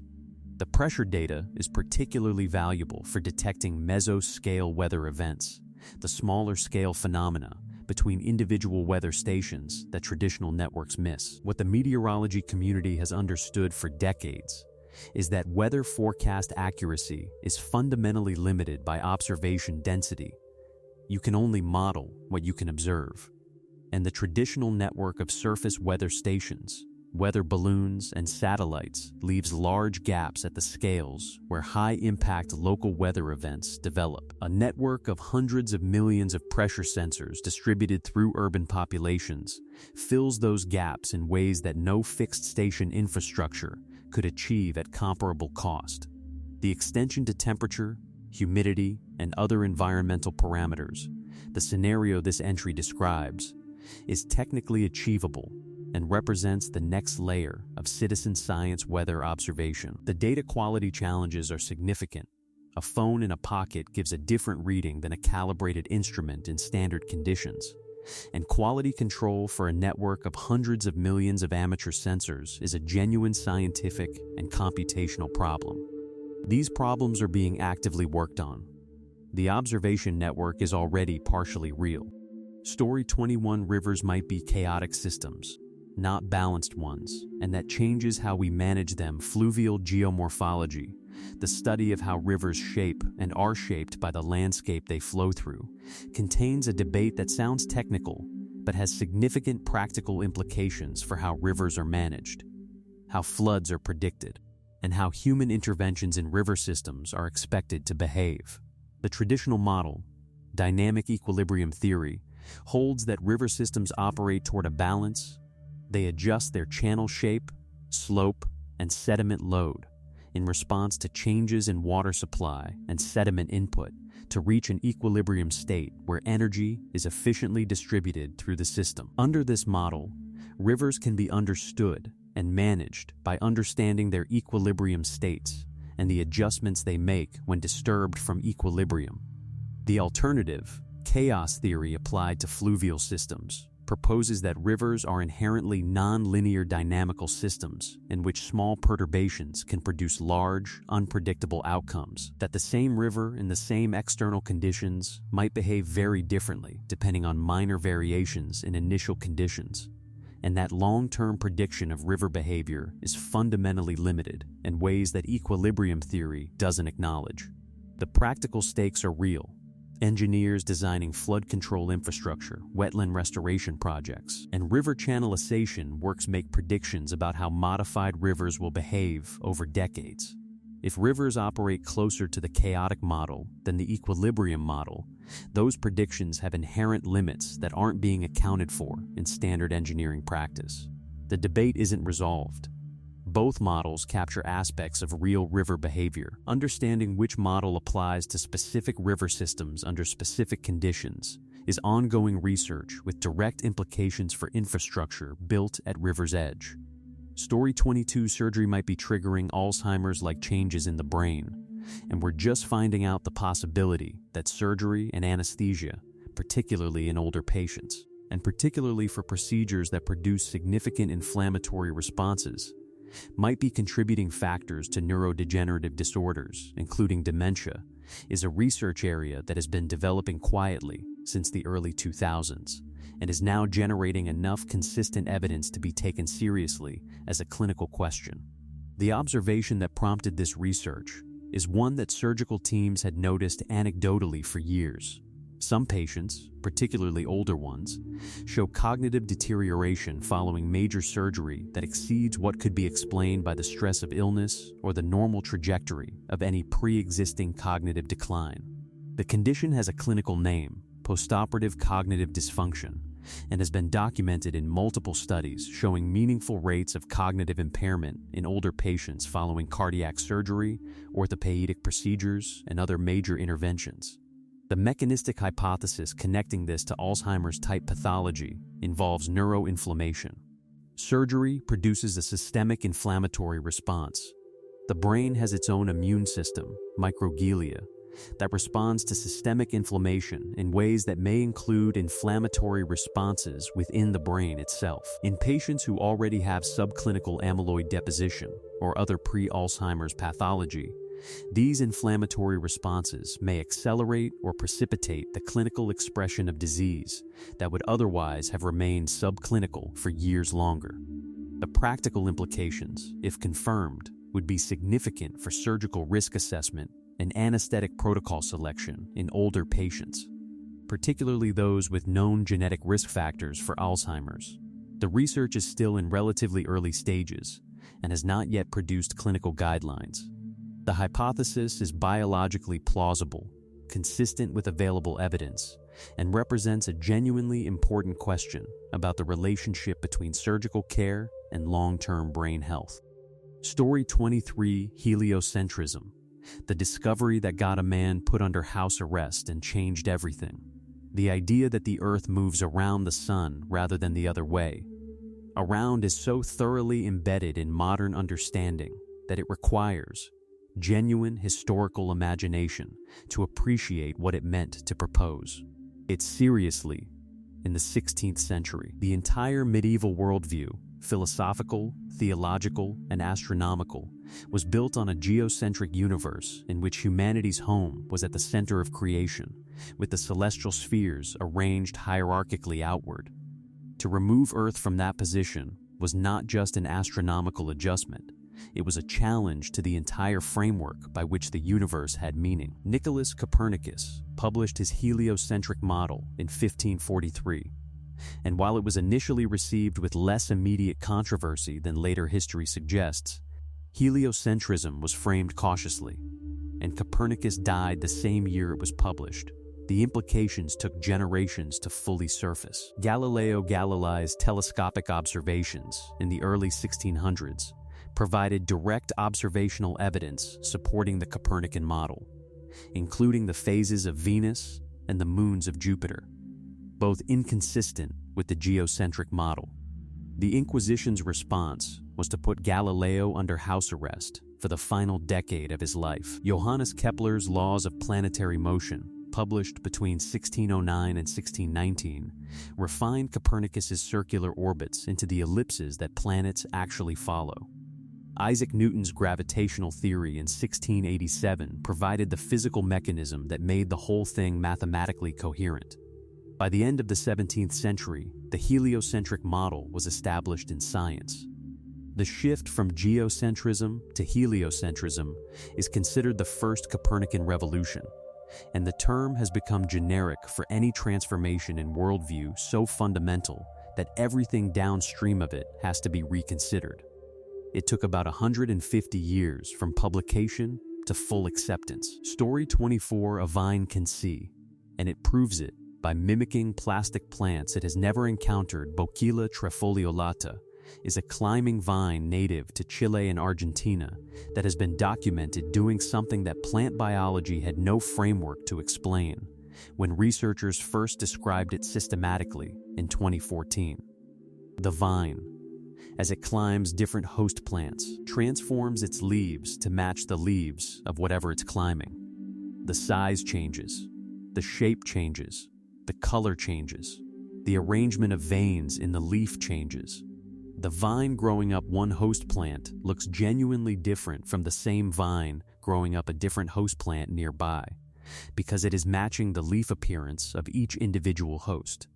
The pressure data is particularly valuable for detecting mesoscale weather events, the smaller scale phenomena between individual weather stations that traditional networks miss. What the meteorology community has understood for decades is that weather forecast accuracy is fundamentally limited by observation density. You can only model what you can observe. And the traditional network of surface weather stations, weather balloons, and satellites leaves large gaps at the scales where high-impact local weather events develop. A network of hundreds of millions of pressure sensors distributed through urban populations fills those gaps in ways that no fixed station infrastructure could achieve at comparable cost. The extension to temperature, humidity, and other environmental parameters, the scenario this entry describes, is technically achievable and represents the next layer of citizen science weather observation. The data quality challenges are significant. A phone in a pocket gives a different reading than a calibrated instrument in standard conditions, and quality control for a network of hundreds of millions of amateur sensors is a genuine scientific and computational problem. These problems are being actively worked on. The observation network is already partially real. Story 21: Rivers might be chaotic systems, not balanced ones, and that changes how we manage them. Fluvial geomorphology, the study of how rivers shape and are shaped by the landscape they flow through, contains a debate that sounds technical but has significant practical implications for how rivers are managed, how floods are predicted, and how human interventions in river systems are expected to behave. The traditional model, dynamic equilibrium theory, holds that river systems operate toward a balance. They adjust their channel shape, slope, and sediment load in response to changes in water supply and sediment input to reach an equilibrium state where energy is efficiently distributed through the system. Under this model, rivers can be understood and managed by understanding their equilibrium states and the adjustments they make when disturbed from equilibrium. The alternative, chaos theory applied to fluvial systems, proposes that rivers are inherently non-linear dynamical systems in which small perturbations can produce large, unpredictable outcomes, that the same river in the same external conditions might behave very differently depending on minor variations in initial conditions, and that long-term prediction of river behavior is fundamentally limited in ways that equilibrium theory doesn't acknowledge. The practical stakes are real. Engineers designing flood control infrastructure, wetland restoration projects, and river channelization works make predictions about how modified rivers will behave over decades. If rivers operate closer to the chaotic model than the equilibrium model, those predictions have inherent limits that aren't being accounted for in standard engineering practice. The debate isn't resolved. Both models capture aspects of real river behavior. Understanding which model applies to specific river systems under specific conditions is ongoing research with direct implications for infrastructure built at river's edge. Story 22: Surgery might be triggering Alzheimer's-like changes in the brain, and we're just finding out the possibility that surgery and anesthesia, particularly in older patients, and particularly for procedures that produce significant inflammatory responses, might be contributing factors to neurodegenerative disorders, including dementia, is a research area that has been developing quietly since the early 2000s and is now generating enough consistent evidence to be taken seriously as a clinical question. The observation that prompted this research is one that surgical teams had noticed anecdotally for years. Some patients, particularly older ones, show cognitive deterioration following major surgery that exceeds what could be explained by the stress of illness or the normal trajectory of any pre-existing cognitive decline. The condition has a clinical name, postoperative cognitive dysfunction, and has been documented in multiple studies showing meaningful rates of cognitive impairment in older patients following cardiac surgery, orthopedic procedures, and other major interventions. The mechanistic hypothesis connecting this to Alzheimer's-type pathology involves neuroinflammation. Surgery produces a systemic inflammatory response. The brain has its own immune system, microglia, that responds to systemic inflammation in ways that may include inflammatory responses within the brain itself. In patients who already have subclinical amyloid deposition or other pre-Alzheimer's pathology, these inflammatory responses may accelerate or precipitate the clinical expression of disease that would otherwise have remained subclinical for years longer. The practical implications, if confirmed, would be significant for surgical risk assessment and anesthetic protocol selection in older patients, particularly those with known genetic risk factors for Alzheimer's. The research is still in relatively early stages and has not yet produced clinical guidelines. The hypothesis is biologically plausible, consistent with available evidence, and represents a genuinely important question about the relationship between surgical care and long-term brain health. Story 23: Heliocentrism. The discovery that got a man put under house arrest and changed everything. The idea that the Earth moves around the sun rather than the other way. Around is so thoroughly embedded in modern understanding that it requires genuine historical imagination to appreciate what it meant to propose it seriously. In the 16th century, the entire medieval worldview, philosophical, theological, and astronomical, was built on a geocentric universe in which humanity's home was at the center of creation, with the celestial spheres arranged hierarchically outward. To remove Earth from that position was not just an astronomical adjustment, it was a challenge to the entire framework by which the universe had meaning. Nicholas Copernicus published his heliocentric model in 1543, and while it was initially received with less immediate controversy than later history suggests, heliocentrism was framed cautiously, and Copernicus died the same year it was published. The implications took generations to fully surface. Galileo Galilei's telescopic observations in the early 1600s provided direct observational evidence supporting the Copernican model, including the phases of Venus and the moons of Jupiter, both inconsistent with the geocentric model. The Inquisition's response was to put Galileo under house arrest for the final decade of his life. Johannes Kepler's Laws of Planetary Motion, published between 1609 and 1619, refined Copernicus's circular orbits into the ellipses that planets actually follow. Isaac Newton's gravitational theory in 1687 provided the physical mechanism that made the whole thing mathematically coherent. By the end of the 17th century, the heliocentric model was established in science. The shift from geocentrism to heliocentrism is considered the first Copernican revolution, and the term has become generic for any transformation in worldview so fundamental that everything downstream of it has to be reconsidered. It took about 150 years from publication to full acceptance. Story 24: A vine can see, and it proves it by mimicking plastic plants it has never encountered. Bocchilla trifoliolata is a climbing vine native to Chile and Argentina that has been documented doing something that plant biology had no framework to explain when researchers first described it systematically in 2014. The vine, as it climbs different host plants, transforms its leaves to match the leaves of whatever it's climbing. The size changes, the shape changes, the color changes, the arrangement of veins in the leaf changes. The vine growing up one host plant looks genuinely different from the same vine growing up a different host plant nearby, because it is matching the leaf appearance of each individual host.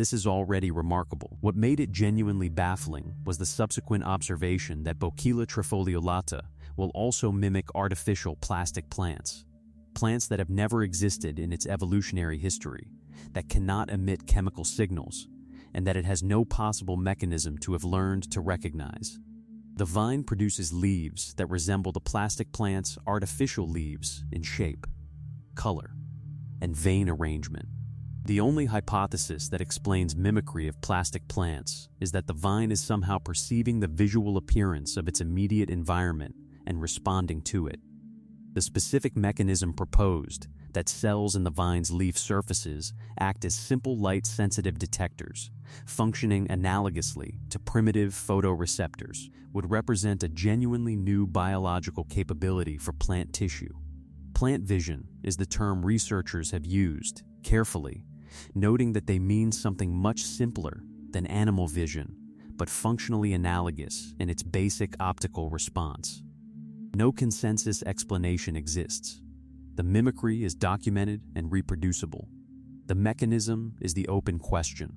This is already remarkable. What made it genuinely baffling was the subsequent observation that Bocchilla trifoliolata will also mimic artificial plastic plants. Plants that have never existed in its evolutionary history, that cannot emit chemical signals, and that it has no possible mechanism to have learned to recognize. The vine produces leaves that resemble the plastic plant's artificial leaves in shape, color, and vein arrangement. The only hypothesis that explains mimicry of plastic plants is that the vine is somehow perceiving the visual appearance of its immediate environment and responding to it. The specific mechanism proposed, that cells in the vine's leaf surfaces act as simple light-sensitive detectors, functioning analogously to primitive photoreceptors, would represent a genuinely new biological capability for plant tissue. Plant vision is the term researchers have used, carefully, noting that they mean something much simpler than animal vision, but functionally analogous in its basic optical response. No consensus explanation exists. The mimicry is documented and reproducible. The mechanism is the open question.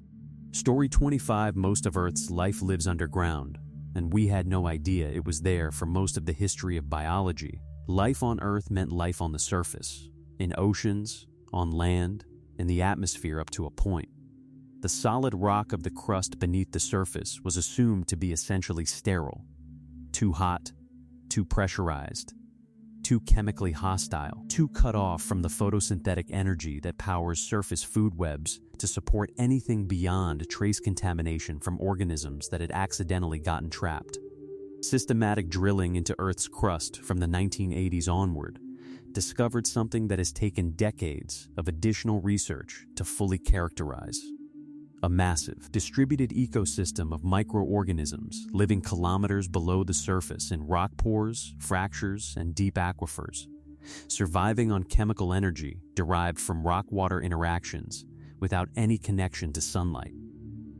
Story 25: most of Earth's life lives underground, and we had no idea it was there for most of the history of biology. Life on Earth meant life on the surface, in oceans, on land, in the atmosphere up to a point. The solid rock of the crust beneath the surface was assumed to be essentially sterile, too hot, too pressurized, too chemically hostile, too cut off from the photosynthetic energy that powers surface food webs to support anything beyond trace contamination from organisms that had accidentally gotten trapped. Systematic drilling into Earth's crust from the 1980s onward discovered something that has taken decades of additional research to fully characterize. A massive, distributed ecosystem of microorganisms living kilometers below the surface in rock pores, fractures, and deep aquifers, surviving on chemical energy derived from rock-water interactions without any connection to sunlight.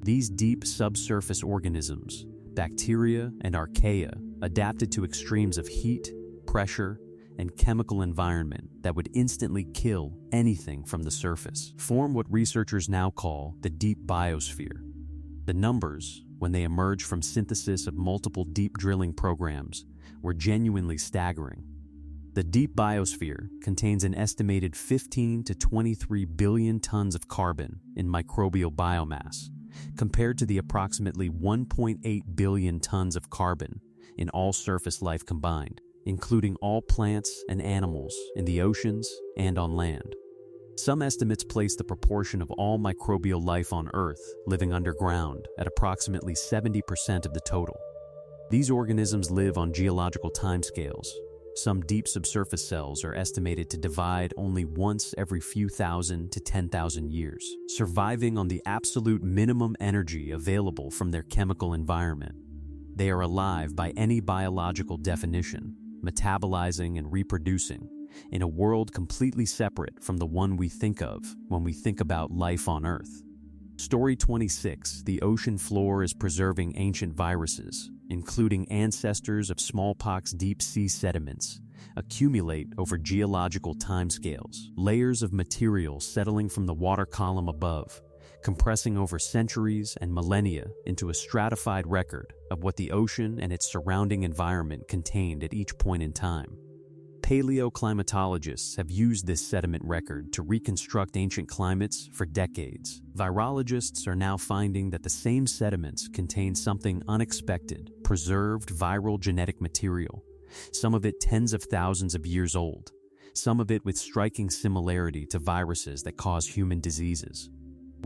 These deep subsurface organisms, bacteria and archaea, adapted to extremes of heat, pressure, and chemical environment that would instantly kill anything from the surface, form what researchers now call the deep biosphere. The numbers, when they emerged from synthesis of multiple deep drilling programs, were genuinely staggering. The deep biosphere contains an estimated 15 to 23 billion tons of carbon in microbial biomass, compared to the approximately 1.8 billion tons of carbon in all surface life combined, including all plants and animals in the oceans and on land. Some estimates place the proportion of all microbial life on Earth living underground at approximately 70% of the total. These organisms live on geological timescales. Some deep subsurface cells are estimated to divide only once every few thousand to 10,000 years, surviving on the absolute minimum energy available from their chemical environment. They are alive by any biological definition, metabolizing and reproducing, in a world completely separate from the one we think of when we think about life on Earth. Story 26: the ocean floor is preserving ancient viruses, including ancestors of smallpox. Deep sea sediments accumulate over geological timescales, layers of material settling from the water column above, compressing over centuries and millennia into a stratified record of what the ocean and its surrounding environment contained at each point in time. Paleoclimatologists have used this sediment record to reconstruct ancient climates for decades. Virologists are now finding that the same sediments contain something unexpected: preserved viral genetic material, some of it tens of thousands of years old, some of it with striking similarity to viruses that cause human diseases.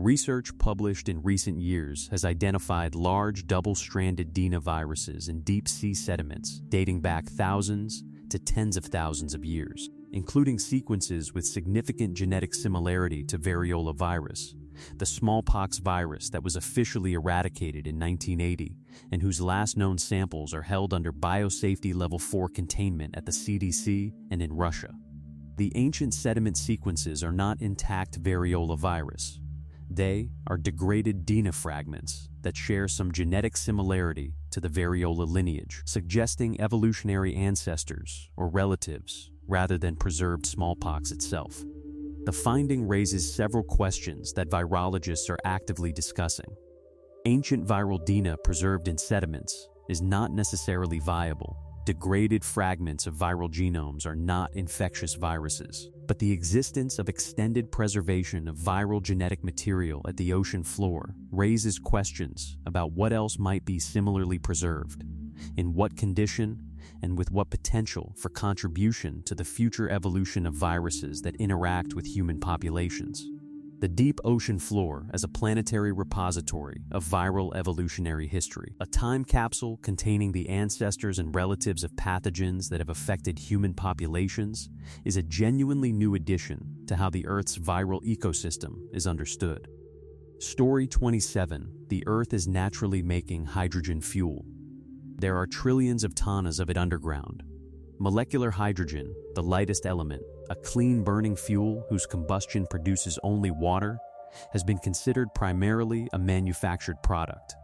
Research published in recent years has identified large double-stranded DNA viruses in deep sea sediments dating back thousands to tens of thousands of years, including sequences with significant genetic similarity to variola virus, the smallpox virus that was officially eradicated in 1980 and whose last known samples are held under biosafety level 4 containment at the CDC and in Russia. The ancient sediment sequences are not intact variola virus. They are degraded DNA fragments that share some genetic similarity to the variola lineage, suggesting evolutionary ancestors or relatives rather than preserved smallpox itself. The finding raises several questions that virologists are actively discussing. Ancient viral DNA preserved in sediments is not necessarily viable. Degraded fragments of viral genomes are not infectious viruses, but the existence of extended preservation of viral genetic material at the ocean floor raises questions about what else might be similarly preserved, in what condition, and with what potential for contribution to the future evolution of viruses that interact with human populations. The deep ocean floor as a planetary repository of viral evolutionary history, a time capsule containing the ancestors and relatives of pathogens that have affected human populations, is a genuinely new addition to how the Earth's viral ecosystem is understood. Story 27: The Earth is naturally making hydrogen fuel. There are trillions of tonnes of it underground. Molecular hydrogen, the lightest element, a clean burning fuel whose combustion produces only water, has been considered primarily a manufactured product,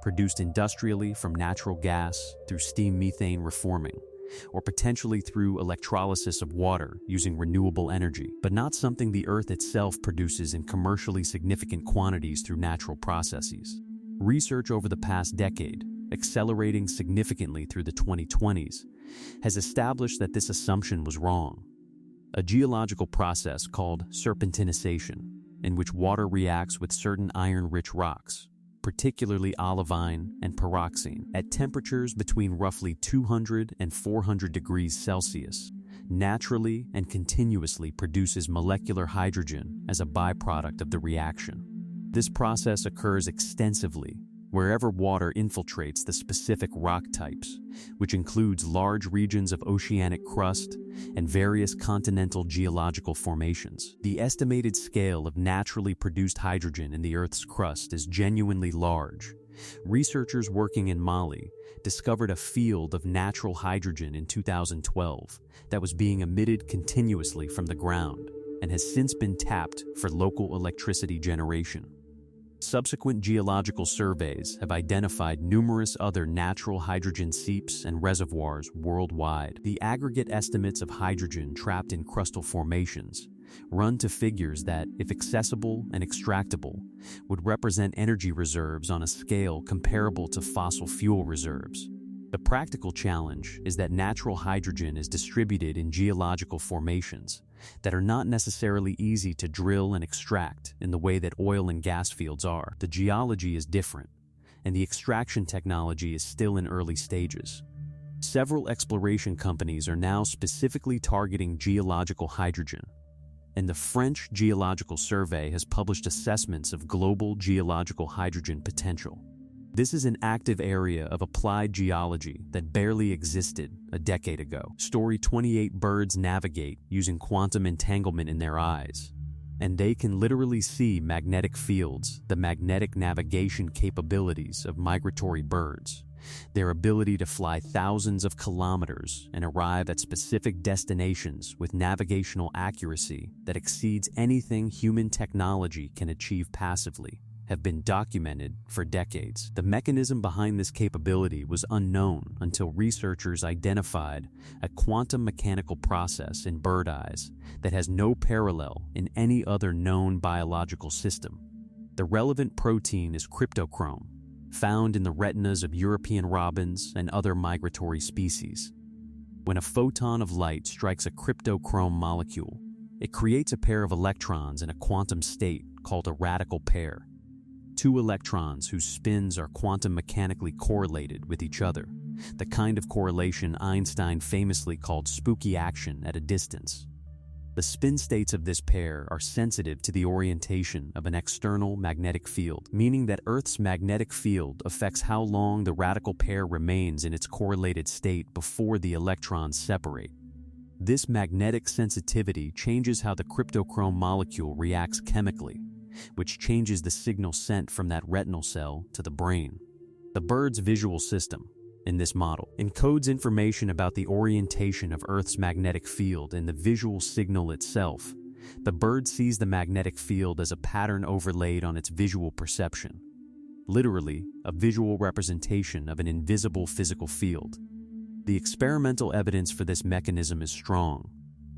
produced industrially from natural gas through steam methane reforming, or potentially through electrolysis of water using renewable energy, but not something the Earth itself produces in commercially significant quantities through natural processes. Research over the past decade, accelerating significantly through the 2020s, has established that this assumption was wrong. A geological process called serpentinization, in which water reacts with certain iron-rich rocks, particularly olivine and pyroxene, at temperatures between roughly 200 and 400 degrees Celsius, naturally and continuously produces molecular hydrogen as a byproduct of the reaction. This process occurs extensively wherever water infiltrates the specific rock types, which includes large regions of oceanic crust and various continental geological formations. The estimated scale of naturally produced hydrogen in the Earth's crust is genuinely large. Researchers working in Mali discovered a field of natural hydrogen in 2012 that was being emitted continuously from the ground and has since been tapped for local electricity generation. Subsequent geological surveys have identified numerous other natural hydrogen seeps and reservoirs worldwide. The aggregate estimates of hydrogen trapped in crustal formations run to figures that, if accessible and extractable, would represent energy reserves on a scale comparable to fossil fuel reserves. The practical challenge is that natural hydrogen is distributed in geological formations that are not necessarily easy to drill and extract in the way that oil and gas fields are. The geology is different, and the extraction technology is still in early stages. Several exploration companies are now specifically targeting geological hydrogen, and the French Geological Survey has published assessments of global geological hydrogen potential. This is an active area of applied geology that barely existed a decade ago. Story 28: Birds navigate using quantum entanglement in their eyes, and they can literally see magnetic fields, the magnetic navigation capabilities of migratory birds, their ability to fly thousands of kilometers and arrive at specific destinations with navigational accuracy that exceeds anything human technology can achieve passively, have been documented for decades. The mechanism behind this capability was unknown until researchers identified a quantum mechanical process in bird eyes that has no parallel in any other known biological system. The relevant protein is cryptochrome, found in the retinas of European robins and other migratory species. When a photon of light strikes a cryptochrome molecule, it creates a pair of electrons in a quantum state called a radical pair. Two electrons whose spins are quantum mechanically correlated with each other, the kind of correlation Einstein famously called spooky action at a distance. The spin states of this pair are sensitive to the orientation of an external magnetic field, meaning that Earth's magnetic field affects how long the radical pair remains in its correlated state before the electrons separate. This magnetic sensitivity changes how the cryptochrome molecule reacts chemically, which changes the signal sent from that retinal cell to the brain. The bird's visual system, in this model, encodes information about the orientation of Earth's magnetic field in the visual signal itself. The bird sees the magnetic field as a pattern overlaid on its visual perception, literally a visual representation of an invisible physical field. The experimental evidence for this mechanism is strong,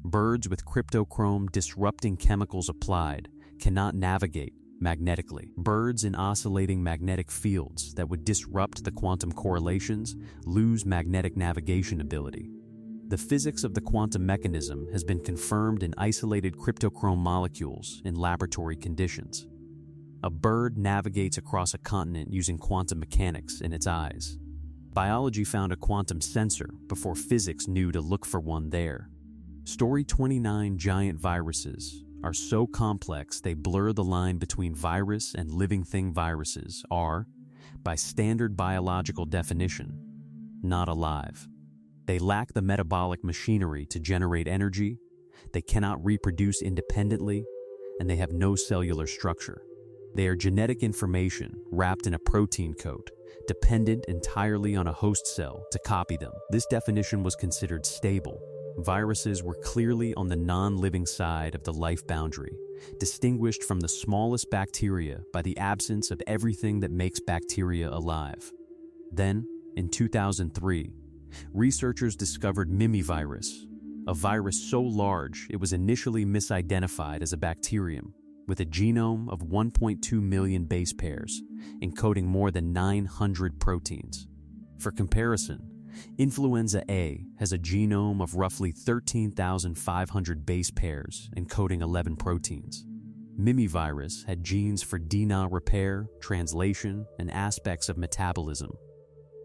Birds with cryptochrome disrupting chemicals applied cannot navigate magnetically. Birds in oscillating magnetic fields that would disrupt the quantum correlations lose magnetic navigation ability. The physics of the quantum mechanism has been confirmed in isolated cryptochrome molecules in laboratory conditions. A bird navigates across a continent using quantum mechanics in its eyes. Biology found a quantum sensor before physics knew to look for one there. Story 29 giant viruses are so complex they blur the line between virus and living thing. Viruses are, by standard biological definition, not alive. They lack the metabolic machinery to generate energy, they cannot reproduce independently, and they have no cellular structure. They are genetic information wrapped in a protein coat, dependent entirely on a host cell to copy them. This definition was considered stable. Viruses were clearly on the non-living side of the life boundary, distinguished from the smallest bacteria by the absence of everything that makes bacteria alive. Then, in 2003, researchers discovered mimivirus, a virus so large it was initially misidentified as a bacterium, with a genome of 1.2 million base pairs, encoding more than 900 proteins. For comparison, influenza A has a genome of roughly 13,500 base pairs, encoding 11 proteins. Mimivirus had genes for DNA repair, translation, and aspects of metabolism,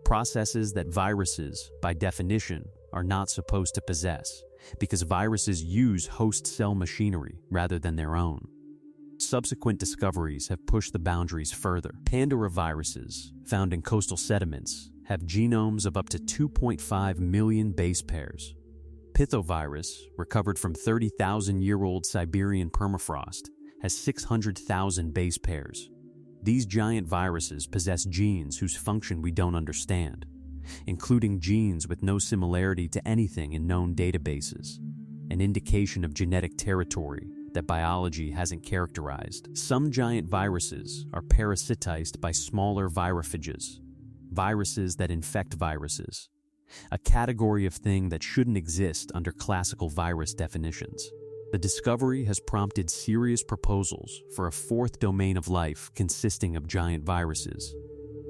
processes that viruses, by definition, are not supposed to possess, because viruses use host cell machinery rather than their own. Subsequent discoveries have pushed the boundaries further. Pandaroviruses, found in coastal sediments, have genomes of up to 2.5 million base pairs. Pithovirus, recovered from 30,000-year-old Siberian permafrost, has 600,000 base pairs. These giant viruses possess genes whose function we don't understand, including genes with no similarity to anything in known databases, an indication of genetic territory that biology hasn't characterized. Some giant viruses are parasitized by smaller virophages, viruses that infect viruses, a category of thing that shouldn't exist under classical virus definitions. The discovery has prompted serious proposals for a fourth domain of life consisting of giant viruses,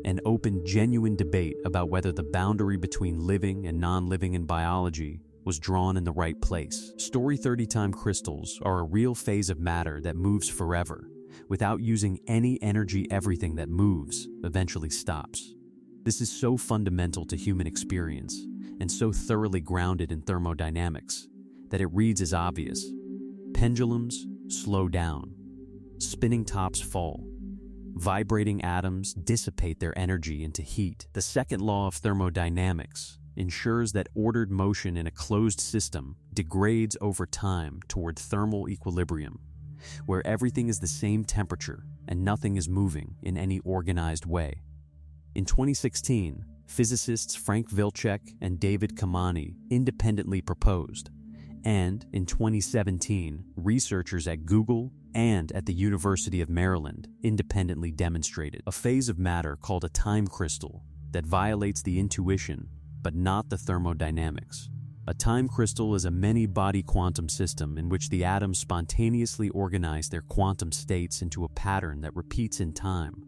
and opened genuine debate about whether the boundary between living and non-living in biology was drawn in the right place. Story 30 time crystals are a real phase of matter that moves forever. Without using any energy, everything that moves eventually stops. This is so fundamental to human experience and so thoroughly grounded in thermodynamics that it reads as obvious. Pendulums slow down. Spinning tops fall. Vibrating atoms dissipate their energy into heat. The second law of thermodynamics ensures that ordered motion in a closed system degrades over time toward thermal equilibrium, where everything is the same temperature and nothing is moving in any organized way. In 2016, physicists Frank Wilczek and David Kamani independently proposed, and in 2017, researchers at Google and at the University of Maryland independently demonstrated a phase of matter called a time crystal that violates the intuition but not the thermodynamics. A time crystal is a many-body quantum system in which the atoms spontaneously organize their quantum states into a pattern that repeats in time,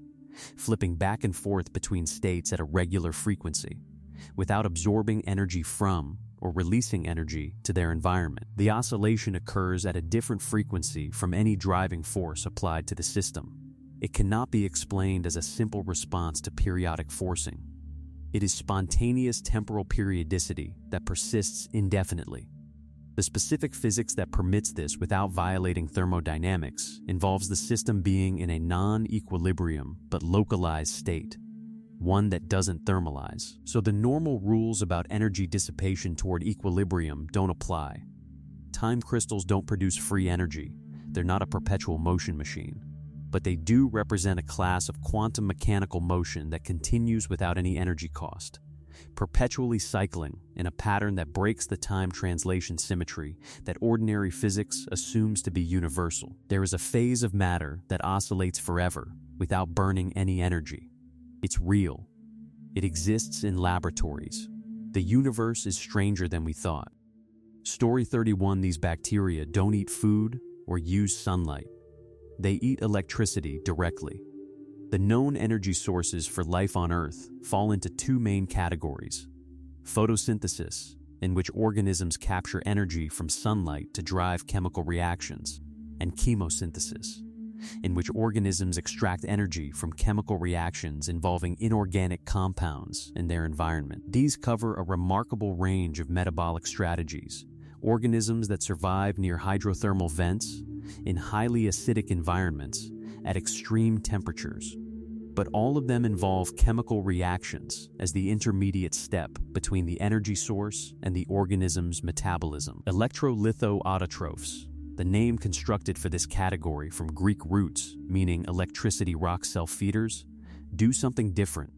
flipping back and forth between states at a regular frequency, without absorbing energy from or releasing energy to their environment. The oscillation occurs at a different frequency from any driving force applied to the system. It cannot be explained as a simple response to periodic forcing. It is spontaneous temporal periodicity that persists indefinitely. The specific physics that permits this without violating thermodynamics involves the system being in a non-equilibrium but localized state, one that doesn't thermalize. So the normal rules about energy dissipation toward equilibrium don't apply. Time crystals don't produce free energy. They're not a perpetual motion machine. But they do represent a class of quantum mechanical motion that continues without any energy cost, perpetually cycling in a pattern that breaks the time translation symmetry that ordinary physics assumes to be universal. There is a phase of matter that oscillates forever without burning any energy. It's real. It exists in laboratories. The universe is stranger than we thought. Story 31: these bacteria don't eat food or use sunlight. They eat electricity directly. The known energy sources for life on Earth fall into two main categories: photosynthesis, in which organisms capture energy from sunlight to drive chemical reactions, and chemosynthesis, in which organisms extract energy from chemical reactions involving inorganic compounds in their environment. These cover a remarkable range of metabolic strategies. Organisms that survive near hydrothermal vents, in highly acidic environments, at extreme temperatures. But all of them involve chemical reactions as the intermediate step between the energy source and the organism's metabolism. Electrolitho-autotrophs, the name constructed for this category from Greek roots meaning electricity rock cell feeders, do something different.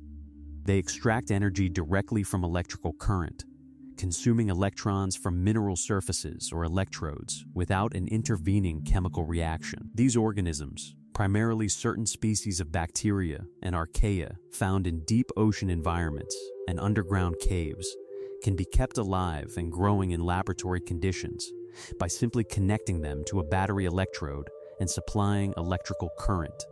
They extract energy directly from electrical current, consuming electrons from mineral surfaces or electrodes without an intervening chemical reaction. These organisms, primarily certain species of bacteria and archaea found in deep ocean environments and underground caves, can be kept alive and growing in laboratory conditions by simply connecting them to a battery electrode and supplying electrical current.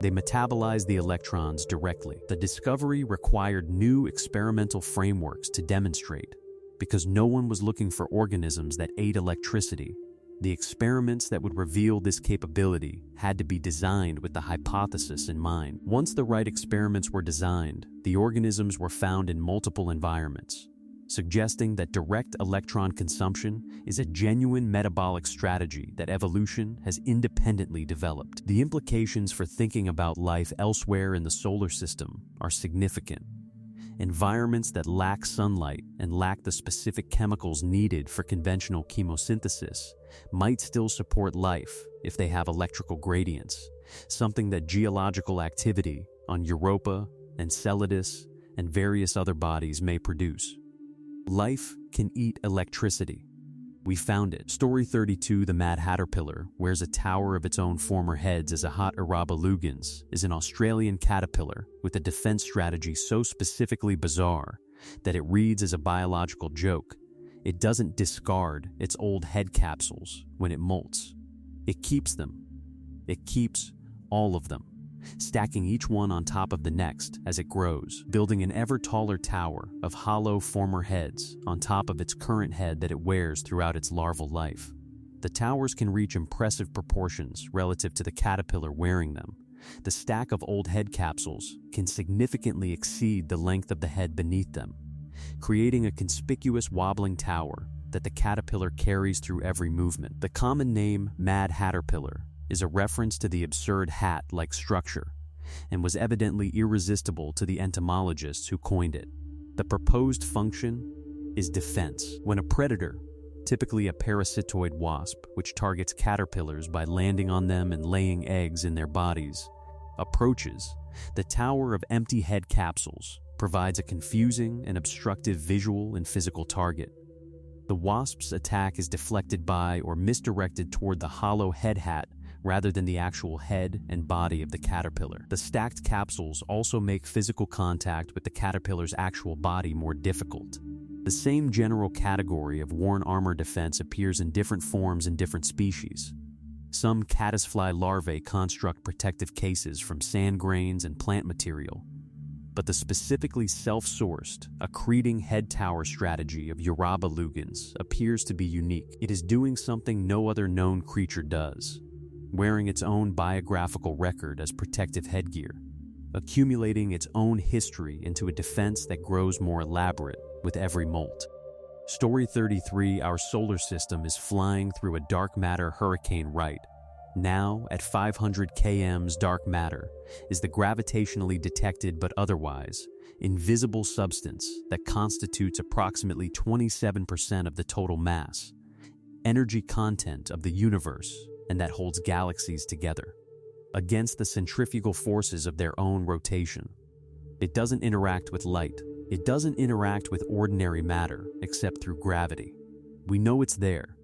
They metabolize the electrons directly. The discovery required new experimental frameworks to demonstrate, because no one was looking for organisms that ate electricity. The experiments that would reveal this capability had to be designed with the hypothesis in mind. Once the right experiments were designed, the organisms were found in multiple environments, suggesting that direct electron consumption is a genuine metabolic strategy that evolution has independently developed. The implications for thinking about life elsewhere in the solar system are significant. Environments that lack sunlight and lack the specific chemicals needed for conventional chemosynthesis might still support life if they have electrical gradients, something that geological activity on Europa, Enceladus, and various other bodies may produce. Life can eat electricity. We found it. Story 32: the Mad Hatterpillar wears a tower of its own former heads as a hot Arabalugans, is an Australian caterpillar with a defense strategy so specifically bizarre that it reads as a biological joke. It doesn't discard its old head capsules when it molts. It keeps them. It keeps all of them, stacking each one on top of the next as it grows, building an ever taller tower of hollow former heads on top of its current head that it wears throughout its larval life. The towers can reach impressive proportions relative to the caterpillar wearing them. The stack of old head capsules can significantly exceed the length of the head beneath them, creating a conspicuous wobbling tower that the caterpillar carries through every movement. The common name Mad Hatterpillar is a reference to the absurd hat-like structure, and was evidently irresistible to the entomologists who coined it. The proposed function is defense. When a predator, typically a parasitoid wasp which targets caterpillars by landing on them and laying eggs in their bodies, approaches, the tower of empty head capsules provides a confusing and obstructive visual and physical target. The wasp's attack is deflected by or misdirected toward the hollow head hat rather than the actual head and body of the caterpillar. The stacked capsules also make physical contact with the caterpillar's actual body more difficult. The same general category of worn armor defense appears in different forms in different species. Some caddisfly larvae construct protective cases from sand grains and plant material, but the specifically self-sourced, accreting head tower strategy of Arabalugans appears to be unique. It is doing something no other known creature does, wearing its own biographical record as protective headgear, accumulating its own history into a defense that grows more elaborate with every molt. Story 33: our solar system is flying through a dark matter hurricane right now. At 500 km's, dark matter is the gravitationally detected but otherwise invisible substance that constitutes approximately 27% of the total mass, energy content of the universe, and that holds galaxies together. Against the centrifugal forces of their own rotation, it doesn't interact with light. It doesn't interact with ordinary matter except through gravity. We know it's there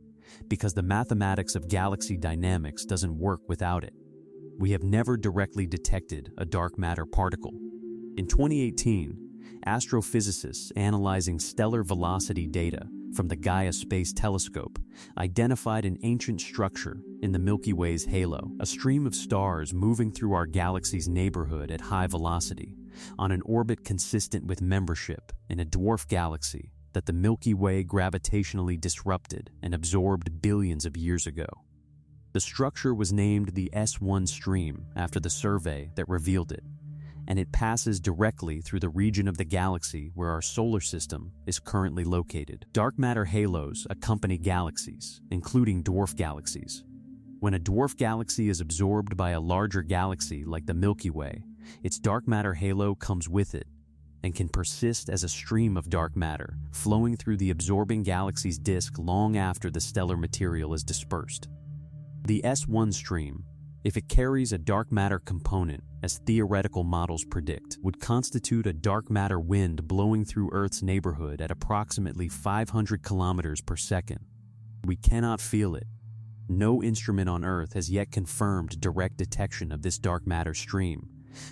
because the mathematics of galaxy dynamics doesn't work without it. We have never directly detected a dark matter particle. In 2018, astrophysicists analyzing stellar velocity data from the Gaia Space Telescope identified an ancient structure in the Milky Way's halo, a stream of stars moving through our galaxy's neighborhood at high velocity, on an orbit consistent with membership in a dwarf galaxy that the Milky Way gravitationally disrupted and absorbed billions of years ago. The structure was named the S1 stream after the survey that revealed it, and it passes directly through the region of the galaxy where our solar system is currently located. Dark matter halos accompany galaxies, including dwarf galaxies. When a dwarf galaxy is absorbed by a larger galaxy like the Milky Way, its dark matter halo comes with it and can persist as a stream of dark matter, flowing through the absorbing galaxy's disk long after the stellar material is dispersed. The S1 stream, if it carries a dark matter component, as theoretical models predict, would constitute a dark matter wind blowing through Earth's neighborhood at approximately 500 kilometers per second. We cannot feel it. No instrument on Earth has yet confirmed direct detection of this dark matter stream,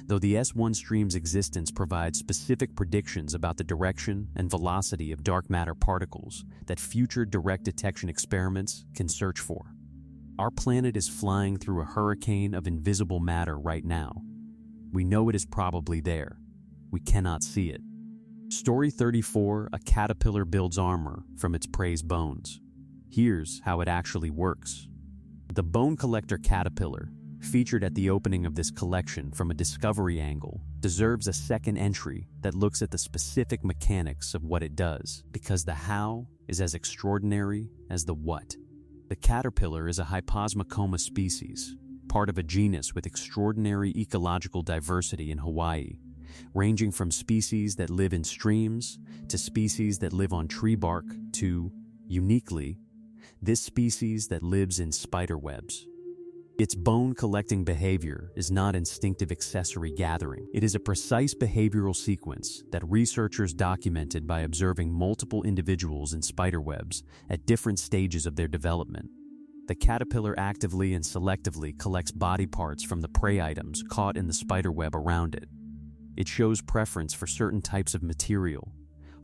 though the S1 stream's existence provides specific predictions about the direction and velocity of dark matter particles that future direct detection experiments can search for. Our planet is flying through a hurricane of invisible matter right now. We know it is probably there. We cannot see it. Story 34, a caterpillar builds armor from its prey's bones. Here's how it actually works. The bone collector caterpillar, featured at the opening of this collection from a discovery angle, deserves a second entry that looks at the specific mechanics of what it does, because the how is as extraordinary as the what. The caterpillar is a Hyposmacoma species, part of a genus with extraordinary ecological diversity in Hawaii, ranging from species that live in streams to species that live on tree bark to, uniquely, this species that lives in spider webs. Its bone-collecting behavior is not instinctive accessory gathering. It is a precise behavioral sequence that researchers documented by observing multiple individuals in spiderwebs at different stages of their development. The caterpillar actively and selectively collects body parts from the prey items caught in the spiderweb around it. It shows preference for certain types of material,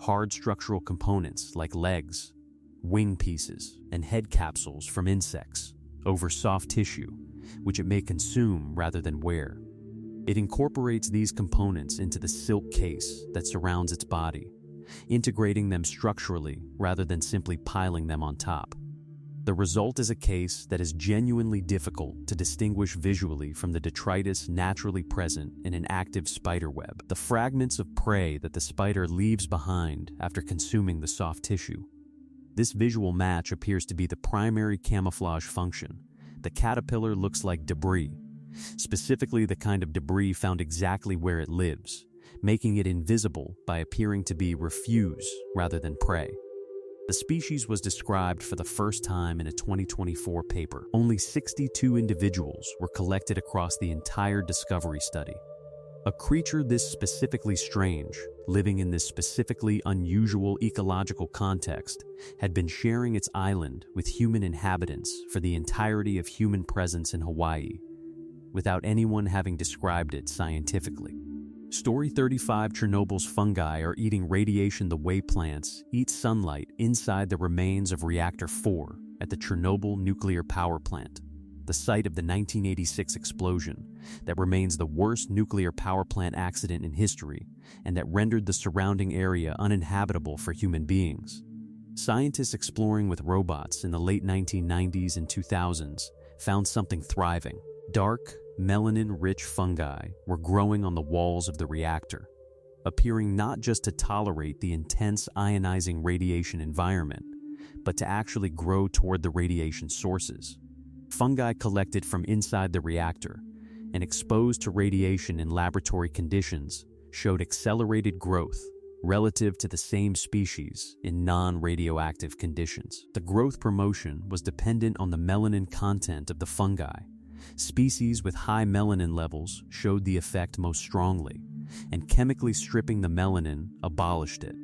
hard structural components like legs, wing pieces, and head capsules from insects, over soft tissue, which it may consume rather than wear. It incorporates these components into the silk case that surrounds its body, integrating them structurally rather than simply piling them on top. The result is a case that is genuinely difficult to distinguish visually from the detritus naturally present in an active spider web, the fragments of prey that the spider leaves behind after consuming the soft tissue. This visual match appears to be the primary camouflage function. The caterpillar looks like debris, specifically the kind of debris found exactly where it lives, making it invisible by appearing to be refuse rather than prey. The species was described for the first time in a 2024 paper. Only 62 individuals were collected across the entire discovery study. A creature this specifically strange, living in this specifically unusual ecological context, had been sharing its island with human inhabitants for the entirety of human presence in Hawaii, without anyone having described it scientifically. Story 35, Chernobyl's fungi are eating radiation the way plants eat sunlight inside the remains of Reactor 4 at the Chernobyl nuclear power plant, the site of the 1986 explosion that remains the worst nuclear power plant accident in history and that rendered the surrounding area uninhabitable for human beings. Scientists exploring with robots in the late 1990s and 2000s found something thriving. Dark, melanin-rich fungi were growing on the walls of the reactor, appearing not just to tolerate the intense ionizing radiation environment, but to actually grow toward the radiation sources. Fungi collected from inside the reactor and exposed to radiation in laboratory conditions showed accelerated growth relative to the same species in non-radioactive conditions. The growth promotion was dependent on the melanin content of the fungi. Species with high melanin levels showed the effect most strongly, and chemically stripping the melanin abolished it.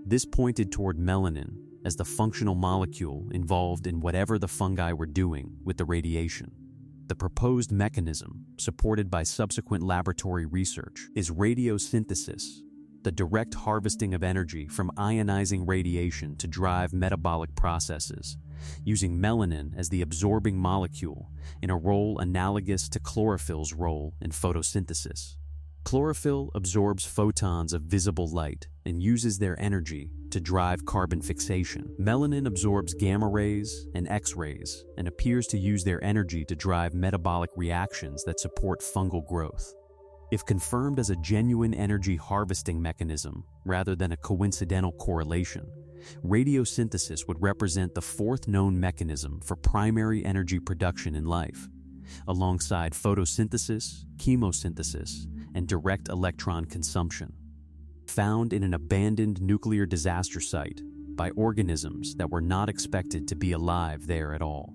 This pointed toward melanin as the functional molecule involved in whatever the fungi were doing with the radiation. The proposed mechanism, supported by subsequent laboratory research, is radiosynthesis, the direct harvesting of energy from ionizing radiation to drive metabolic processes, using melanin as the absorbing molecule in a role analogous to chlorophyll's role in photosynthesis. Chlorophyll absorbs photons of visible light and uses their energy to drive carbon fixation. Melanin absorbs gamma rays and X-rays and appears to use their energy to drive metabolic reactions that support fungal growth. If confirmed as a genuine energy harvesting mechanism rather than a coincidental correlation, radiosynthesis would represent the fourth known mechanism for primary energy production in life, alongside photosynthesis, chemosynthesis, and direct electron consumption. Found in an abandoned nuclear disaster site by organisms that were not expected to be alive there at all.